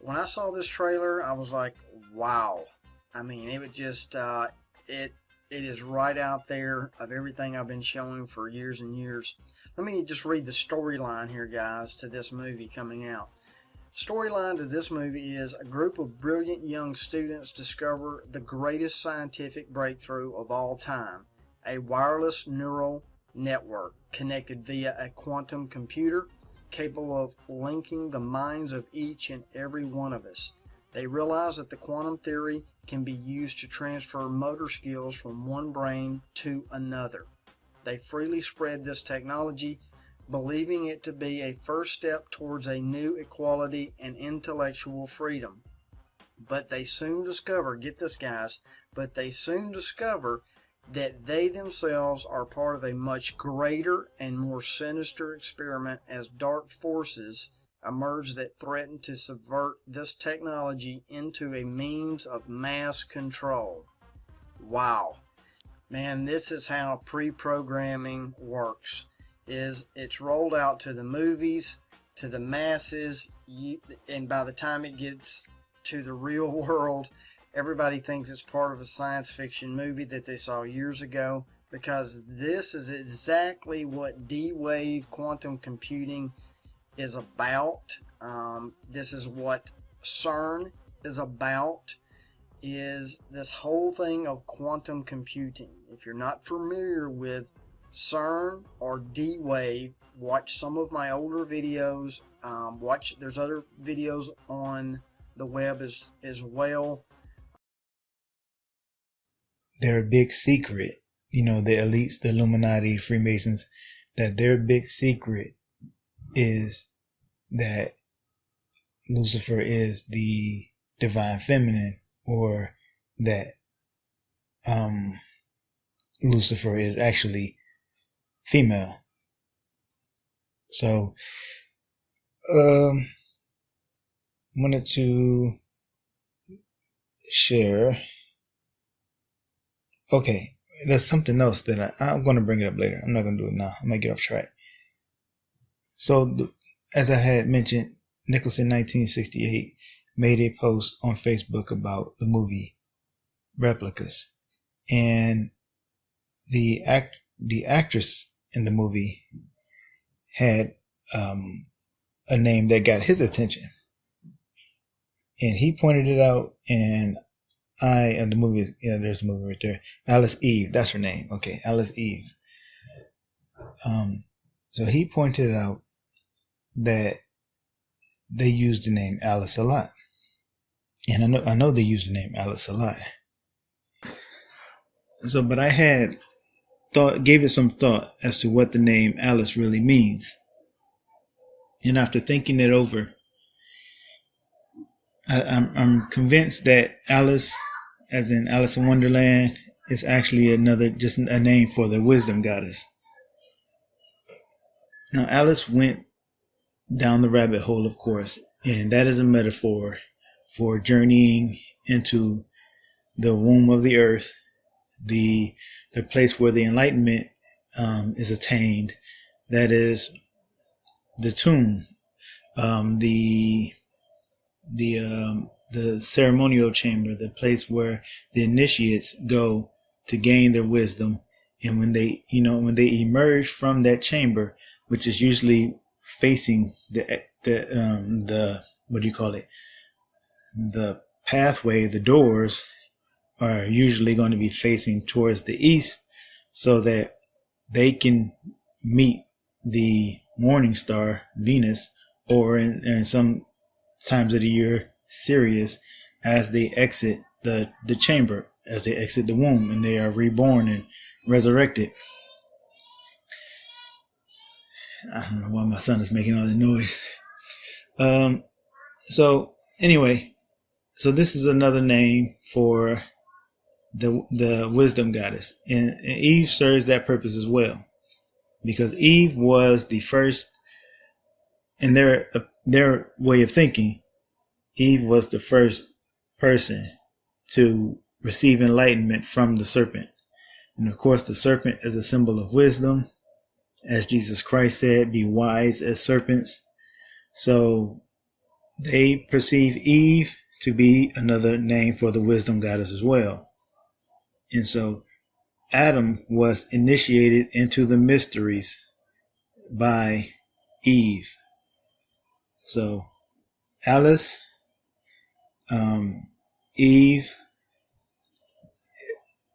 When I saw this trailer, I was like, wow. I mean, it was just, it is right out there of everything I've been showing for years and years. Let me just read the storyline here, guys, to this movie coming out. Storyline to this movie is a group of brilliant young students discover the greatest scientific breakthrough of all time, a wireless neural network connected via a quantum computer capable of linking the minds of each and every one of us. They realize that the quantum theory can be used to transfer motor skills from one brain to another. They freely spread this technology, believing it to be a first step towards a new equality and intellectual freedom. But they soon discover, get this guys, but they soon discover that they themselves are part of a much greater and more sinister experiment as dark forces emerge that threaten to subvert this technology into a means of mass control. Wow. Man, this is how pre-programming works. It's rolled out to the movies, to the masses, and by the time it gets to the real world, everybody thinks it's part of a science fiction movie that they saw years ago, because this is exactly what D-Wave quantum computing is about. This is what CERN is about, is this whole thing of quantum computing. If you're not familiar with CERN or D-Wave, watch some of my older videos. There's other videos on the web as well. Their big secret, the elites, the Illuminati, Freemasons, that their big secret is that Lucifer is the divine feminine, or that Lucifer is actually female. So wanted to share Okay, there's something else that I'm going to bring it up later. I'm not going to do it now. I might get off track. So, as I had mentioned, Nicholson 1968 made a post on Facebook about the movie Replicas, and the actress in the movie had a name that got his attention, and he pointed it out. And the movie, there's a movie right there. Alice Eve, that's her name. Okay, Alice Eve. So he pointed out that they used the name Alice a lot, and I know they used the name Alice a lot. So, but I had gave it some thought as to what the name Alice really means, and after thinking it over, I'm convinced that Alice, as in Alice in Wonderland, is actually just a name for the wisdom goddess. Now, Alice went down the rabbit hole, of course, and that is a metaphor for journeying into the womb of the earth, the place where the enlightenment is attained. That is the tomb, the ceremonial chamber, the place where the initiates go to gain their wisdom. And when they emerge from that chamber, which is usually facing the what do you call it? The pathway, the doors are usually going to be facing towards the east, so that they can meet the morning star, Venus, or in some times of the year, Sirius, as they exit the chamber, as they exit the womb, and they are reborn and resurrected. I don't know why my son is making all the noise. So anyway, so this is another name for the wisdom goddess, and Eve serves that purpose as well, because Eve was the first, in their way of thinking, Eve was the first person to receive enlightenment from the serpent. And of course, the serpent is a symbol of wisdom. As Jesus Christ said, be wise as serpents. So they perceive Eve to be another name for the wisdom goddess as well. And so Adam was initiated into the mysteries by Eve. So Alice, Eve,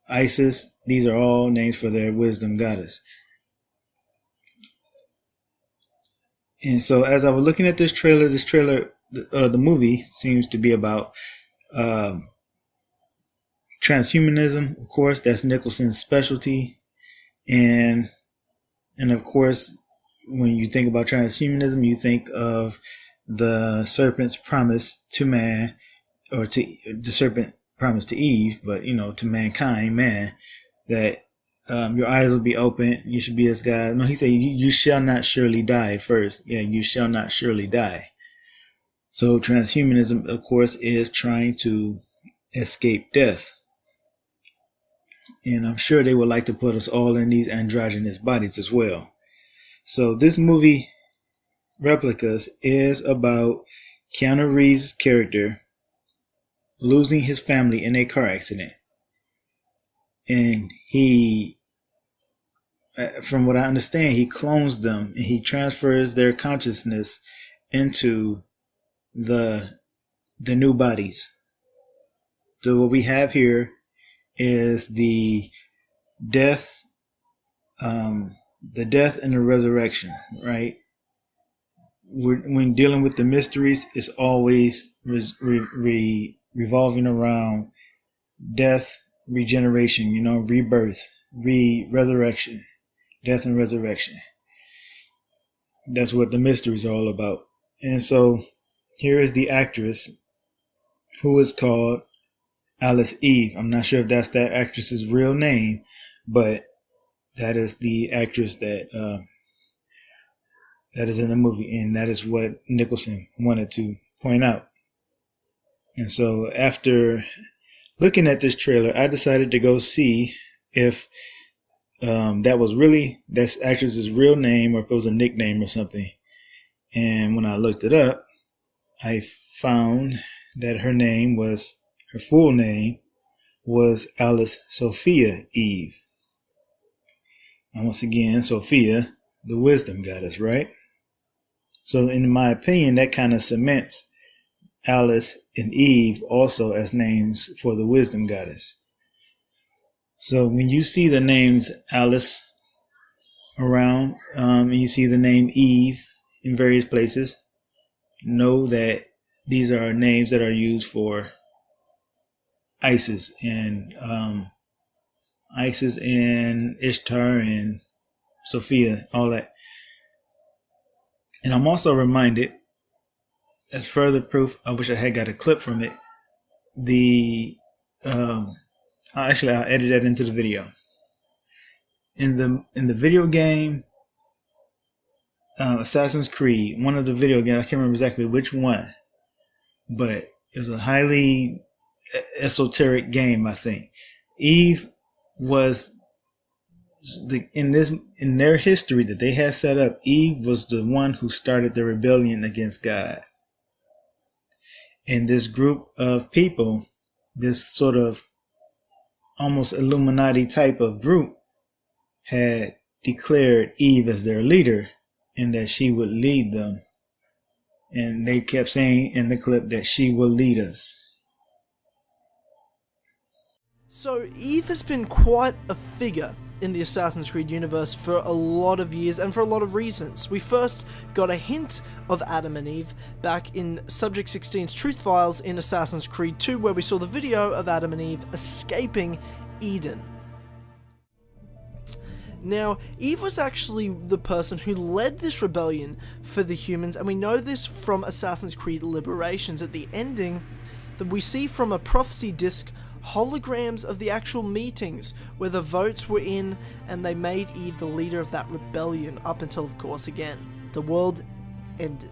Isis, these are all names for their wisdom goddess. And so as I was looking at this trailer, the movie seems to be about transhumanism. Of course, that's Nicholson's specialty. And of course, when you think about transhumanism, you think of the serpent's promise to man, or to the serpent promise to Eve, but to mankind, man, that your eyes will be open, you should be as God. No, he said, you shall not surely die first. Yeah, you shall not surely die. So transhumanism, of course, is trying to escape death. And I'm sure they would like to put us all in these androgynous bodies as well. So this movie, Replicas, is about Keanu Reeves' character losing his family in a car accident. And he, from what I understand, he clones them and he transfers their consciousness into the new bodies. So what we have here is the death and the resurrection, right? When dealing with the mysteries, it's always revolving around death, regeneration, rebirth, resurrection, death and resurrection. That's what the mysteries are all about. And so here is the actress who is called Alice Eve. I'm not sure if that's that actress's real name, but that is the actress that is in the movie, and that is what Nicholson wanted to point out. And so after looking at this trailer, I decided to go see if that actress's real name or if it was a nickname or something. And when I looked it up, I found that her full name was Alice Sophia Eve. And once again, Sophia, the wisdom goddess, right? So in my opinion, that kind of cements Alice and Eve also as names for the wisdom goddess. So when you see the names Alice around, and you see the name Eve in various places, know that these are names that are used for Isis and Ishtar and Sophia, all that. And I'm also reminded, as further proof, I wish I had got a clip from it. I'll edit that into the video. In the video game Assassin's Creed, one of the video games, I can't remember exactly which one, but it was a highly esoteric game, I think. Eve was in their history that they had set up, Eve was the one who started the rebellion against God. And this group of people, this sort of almost Illuminati type of group, had declared Eve as their leader and that she would lead them. And they kept saying in the clip that she will lead us. So Eve has been quite a figure in the Assassin's Creed universe for a lot of years and for a lot of reasons. We first got a hint of Adam and Eve back in Subject 16's Truth Files in Assassin's Creed 2, where we saw the video of Adam and Eve escaping Eden. Now, Eve was actually the person who led this rebellion for the humans, and we know this from Assassin's Creed Liberations. At the ending, that we see from a prophecy disc holograms of the actual meetings where the votes were in, and they made Eve the leader of that rebellion up until, of course, again, the world ended.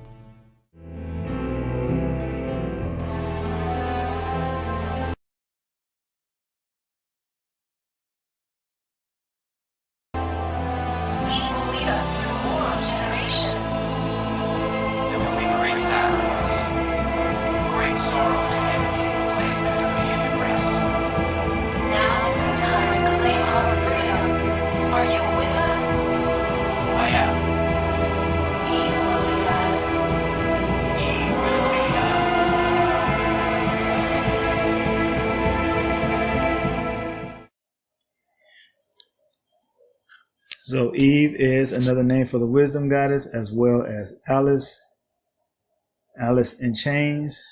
So Eve is another name for the wisdom goddess, as well as Alice. Alice in chains.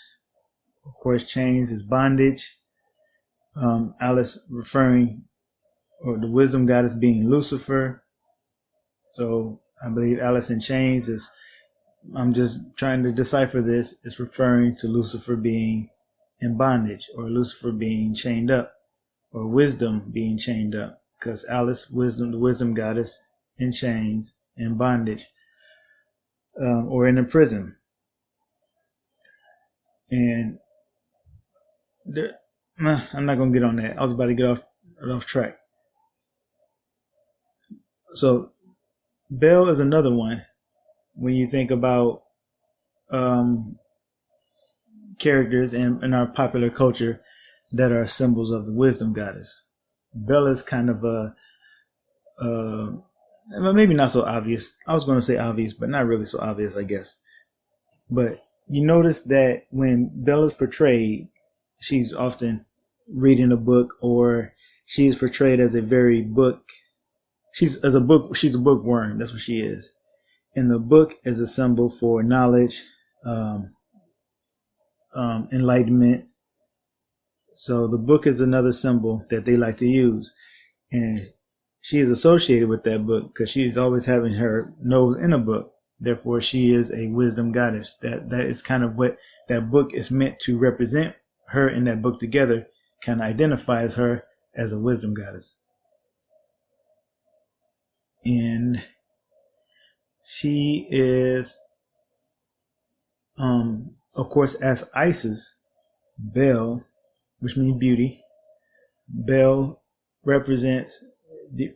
Of course, chains is bondage. Alice referring, or the wisdom goddess being Lucifer. So I believe Alice in chains is, I'm just trying to decipher this, is referring to Lucifer being in bondage, or Lucifer being chained up, or wisdom being chained up. Because Alice, wisdom, the wisdom goddess, in chains, in bondage, or in a prison. And there, I'm not going to get on that. I was about to get off track. So Bel is another one when you think about characters in our popular culture that are symbols of the wisdom goddess. Bel is kind of maybe not so obvious. I was going to say obvious, but not really so obvious, I guess. But you notice that when Bel is portrayed, she's often reading a book, or she's portrayed as a very book. She's a bookworm. That's what she is. And the book is a symbol for knowledge, enlightenment. So the book is another symbol that they like to use. And she is associated with that book because she is always having her nose in a book. Therefore, she is a wisdom goddess. That is kind of what that book is meant to represent. Her and that book together kind of identifies her as a wisdom goddess. And she is, of course, as Isis, Bel, which means beauty. Bel represents the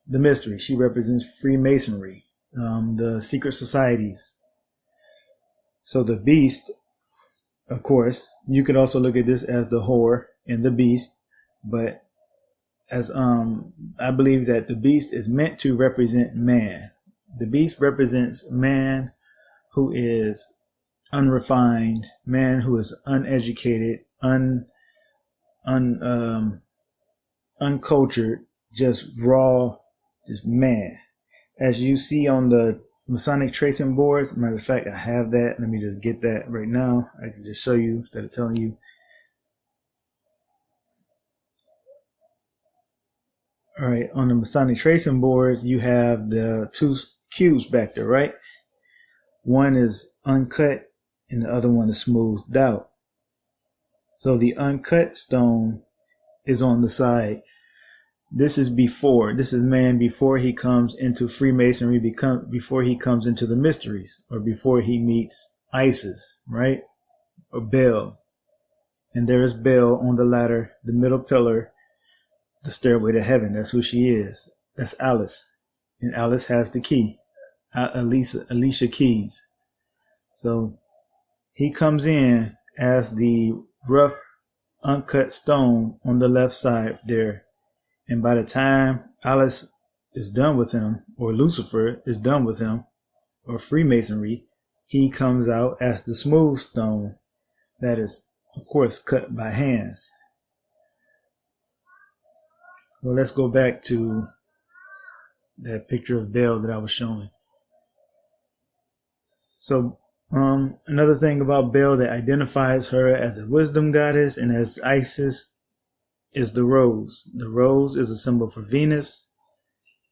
mystery. She represents Freemasonry, the secret societies. So the beast, of course, you could also look at this as the whore and the beast, but as I believe that the beast is meant to represent man. The beast represents man who is unrefined, man who is uneducated, uncultured, just raw, just man. As you see on the Masonic tracing boards, matter of fact, I have that. Let me just get that right now. I can just show you instead of telling you. All right, on the Masonic tracing boards, you have the two cubes back there, right? One is uncut and the other one is smoothed out. So the uncut stone is on the side. This is man before he comes into Freemasonry, before he comes into the mysteries, or before he meets Isis, right? Or Baal. And there is Baal on the ladder, the middle pillar, the stairway to heaven. That's who she is. That's Alice. And Alice has the key. Alicia Keys. So he comes in as the rough, uncut stone on the left side there. And by the time Alice is done with him, or Lucifer is done with him, or Freemasonry, he comes out as the smooth stone that is, of course, cut by hands. Well, let's go back to that picture of Baal that I was showing. So another thing about Baal that identifies her as a wisdom goddess and as Isis is the rose. The rose is a symbol for Venus,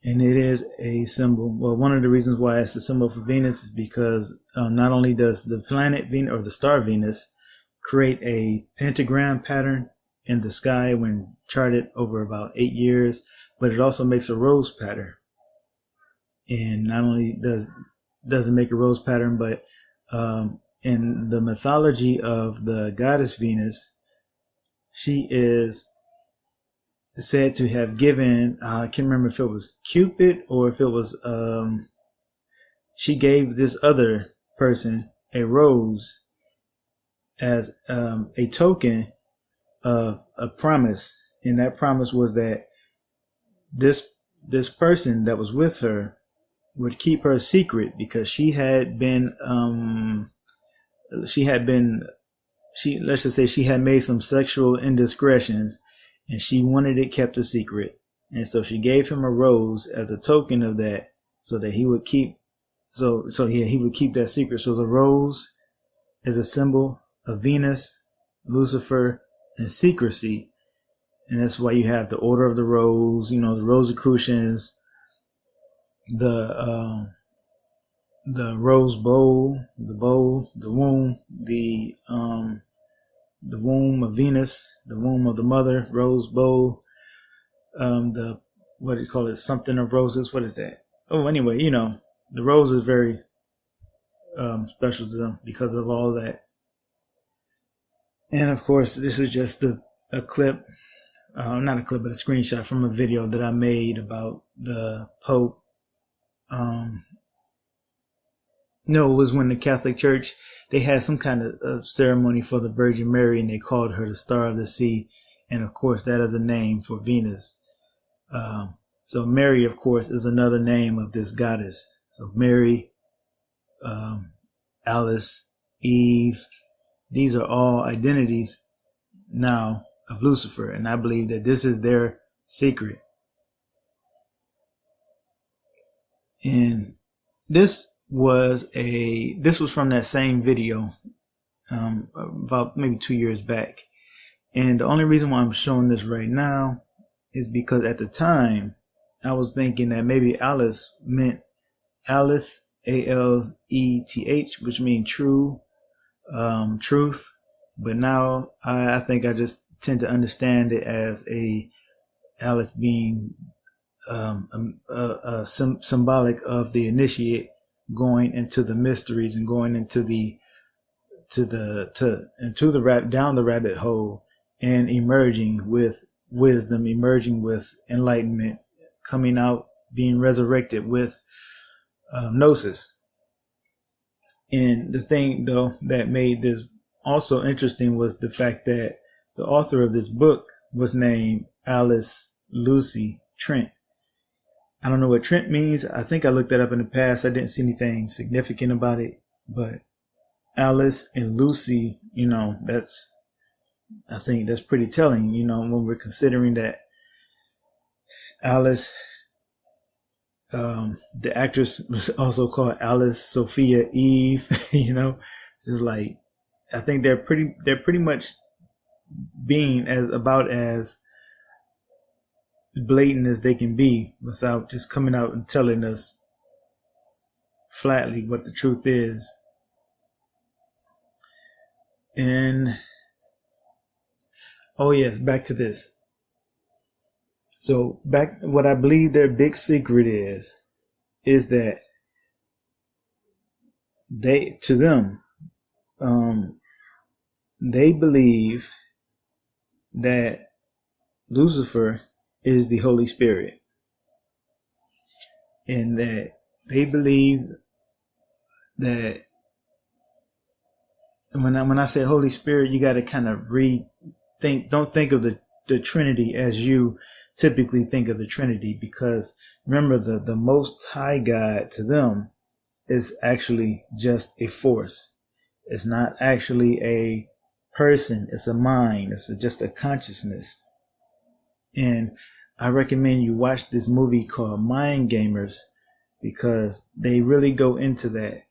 and it is a symbol. Well, one of the reasons why it's a symbol for Venus is because not only does the planet Venus, or the star Venus, create a pentagram pattern in the sky when charted over about 8 years, but it also makes a rose pattern. And not only does it make a rose pattern, but in the mythology of the goddess Venus, she is said to have given, I can't remember if it was Cupid or if it was, she gave this other person a rose as a token of a promise. And that promise was that this person that was with her would keep her secret, because she had made some sexual indiscretions, and she wanted it kept a secret. And so she gave him a rose as a token of that, so that he would keep he would keep that secret. So the rose is a symbol of Venus, Lucifer, and secrecy. And that's why you have the Order of the Rose, the Rosicrucians, the rose bowl, the womb, the womb of Venus, the womb of the mother, rose bowl, what do you call it? Something of roses. What is that? Oh, anyway, the rose is very special to them because of all that. And of course, this is just a clip, not a clip, but a screenshot from a video that I made about the Pope. No, it was when the Catholic Church, they had some kind of ceremony for the Virgin Mary, and they called her the Star of the Sea. And of course, that is a name for Venus. So Mary, of course, is another name of this goddess. So Mary, Alice, Eve, these are all identities now of Lucifer. And I believe that this is their secret. And this was from that same video, about maybe 2 years back. And the only reason why I'm showing this right now is because at the time I was thinking that maybe Alice meant Aleth, A-L-E-T-H, which means true, truth. But now I think I just tend to understand it as Alice being symbolic of the initiate going into the mysteries and going into down the rabbit hole and emerging with wisdom, emerging with enlightenment, coming out, being resurrected with gnosis. And the thing, though, that made this also interesting was the fact that the author of this book was named Alice Lucy Trent. I don't know what Trent means. I think I looked that up in the past. I didn't see anything significant about it. But Alice and Lucy, I think that's pretty telling, when we're considering that Alice, the actress was also called Alice Sophia Eve, it's like, I think they're pretty much being about as blatant as they can be without just coming out and telling us flatly what the truth is. And oh yes, back to this. So what I believe their big secret is that they believe that Lucifer is the Holy Spirit, and that they believe that when I say Holy Spirit, you got to kind of rethink. Don't think of the Trinity as you typically think of the Trinity, because remember, the Most High God to them is actually just a force. It's not actually a person. It's a mind. It's just a consciousness. And I recommend you watch this movie called Mind Gamers, because they really go into that.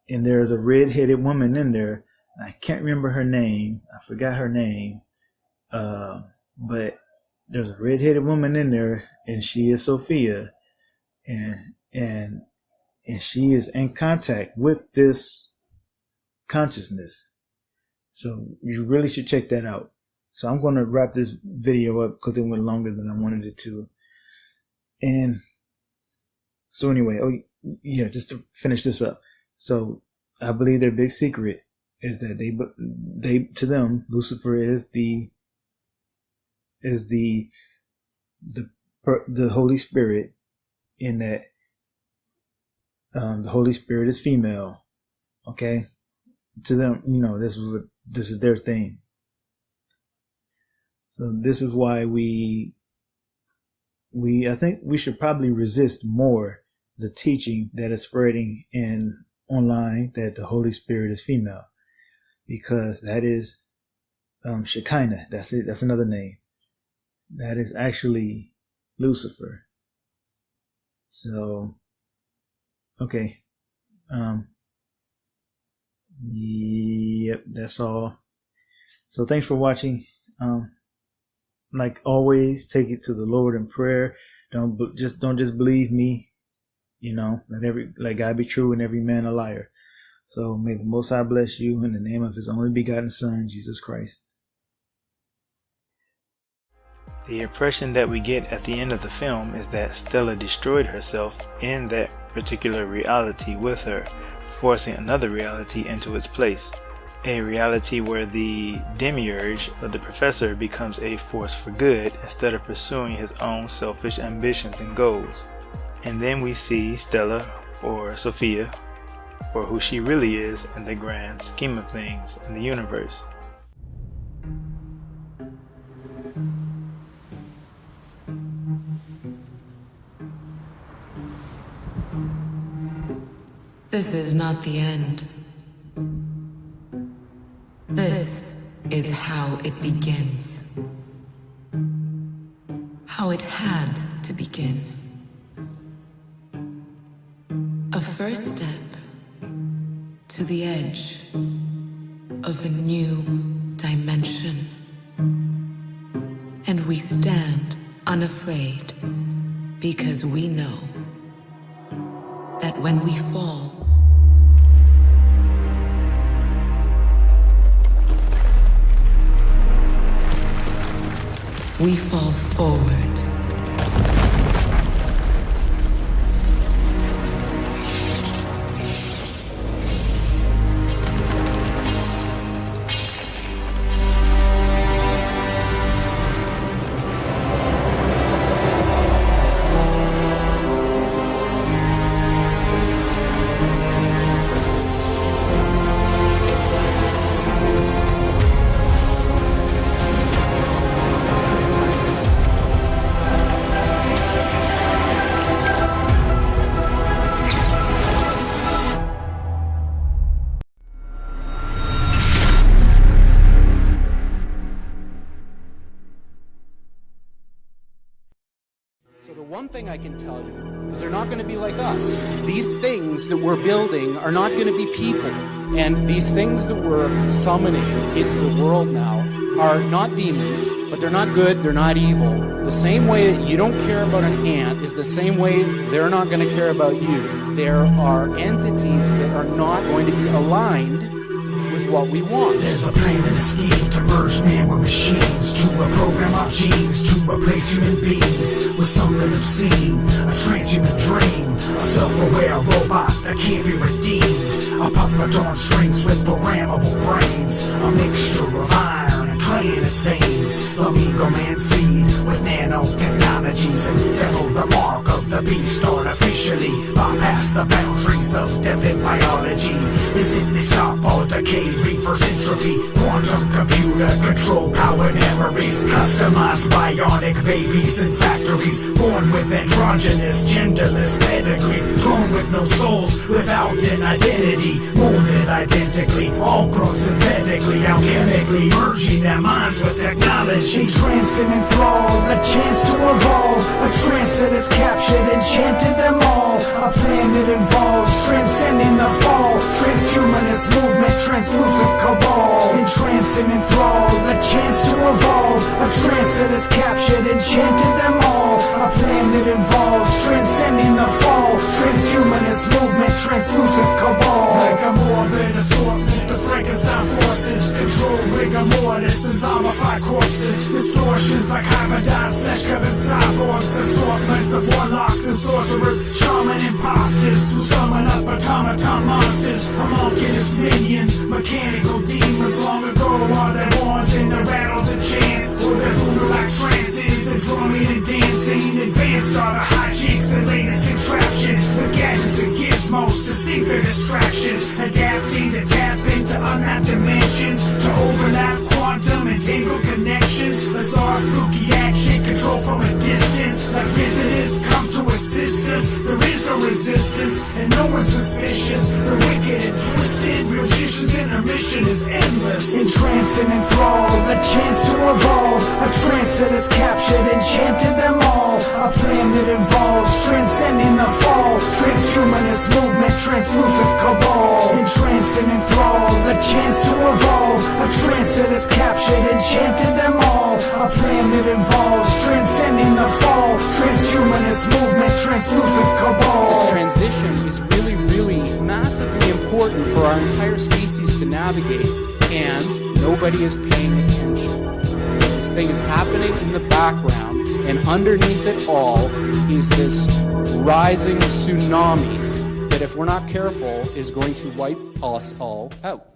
And there's a red-headed woman in there. I can't remember her name. I forgot her name. But there's a red-headed woman in there, and she is Sophia, and she is in contact with this consciousness. So you really should check that out. So I'm going to wrap this video up because it went longer than I wanted it to. And so anyway, just to finish this up. So I believe their big secret is that they to them, Lucifer is the Holy Spirit, in that the Holy Spirit is female. Okay, to them, this is their thing. So this is why I think we should probably resist more the teaching that is spreading online that the Holy Spirit is female, because that is Shekinah. That's it. That's another name. That is actually Lucifer. So, okay. Yep, that's all. So thanks for watching. Like always, take it to the Lord in prayer. Don't just believe me. Let God be true and every man a liar. So may the Most High bless you in the name of His only begotten Son, Jesus Christ. The impression that we get at the end of the film is that Stella destroyed herself in that particular reality with her, forcing another reality into its place. A reality where the demiurge of the professor becomes a force for good instead of pursuing his own selfish ambitions and goals. And then we see Stella, or Sophia, for who she really is in the grand scheme of things in the universe. This is not the end. This is how it begins. How it had to begin. A first step to the edge of a new dimension. And we stand unafraid because we know that when we fall, we fall forward. The one thing I can tell you is they're not going to be like us. These things that we're building are not going to be people. And these things that we're summoning into the world now are not demons, but they're not good, they're not evil. The same way that you don't care about an ant is the same way they're not going to care about you. There are entities that are not going to be aligned with what we want. There's a plan and a scheme to merge man with machines, to program our genes, to replace human beings with something obscene, a transhuman dream, a self-aware robot that can't be redeemed, a puppet on strings with programmable brains, a mixture of iron and clay in its veins, flamingo man seed with nanotechnologies, and demo the mark of the beast artificially, bypass the boundaries of death and biology, instantly stop all decay, reverse entropy, quantum computer control powered memories, customized bionic babies in factories, born with androgynous genderless pedigrees, cloned with no souls, without an identity, molded identically, all grown synthetically, alchemically, merging their minds with technology, entranced and enthralled, a chance to evolve, a trance that has captured, enchanted them all, a plan that involves transcending the fall, transhumanist movement, translucent cabal, entranced and enthralled, a chance to evolve, a trance that has captured, enchanted them all, a plan that involves transcending the fall, transhumanist movement, translucent cabal, like a morbid assortment of Frankenstein forces, control rigor mortis and zombified corpses, distortions like hybridized flesh-covered cyborgs, assortments of warlocks and sorcerers, shaman imposters who summon up automaton monsters, homunculus minions, mechanical demons. Long ago are they born in the rattles and chants, or their voodoo-like trances and drumming and dancing. Advanced are the hijinks and latest contraptions, with gadgets and gizmos to sink their distractions, adapting to tap into unmapped dimensions, to overlap quantum and tangled connections. Bizarre spooky action, control from a distance, like visitors come to assist us. There is no resistance and no one's suspicious. The wicked and twisted magicians in their mission is endless, entranced and enthralled, a chance to evolve, a trance that has captured, enchanted them all, a plan that involves transcending the fall, transhumanist movement, translucent cabal, entranced and enthralled, a chance to evolve, a trance that has captured, enchanted them all, a plan that involves transcending the fall, transhumanist movement, translucent cabal. This transition is really, really massively important for our entire species to navigate, and nobody is paying attention. This thing is happening in the background, and underneath it all is this rising tsunami that, if we're not careful, is going to wipe us all out.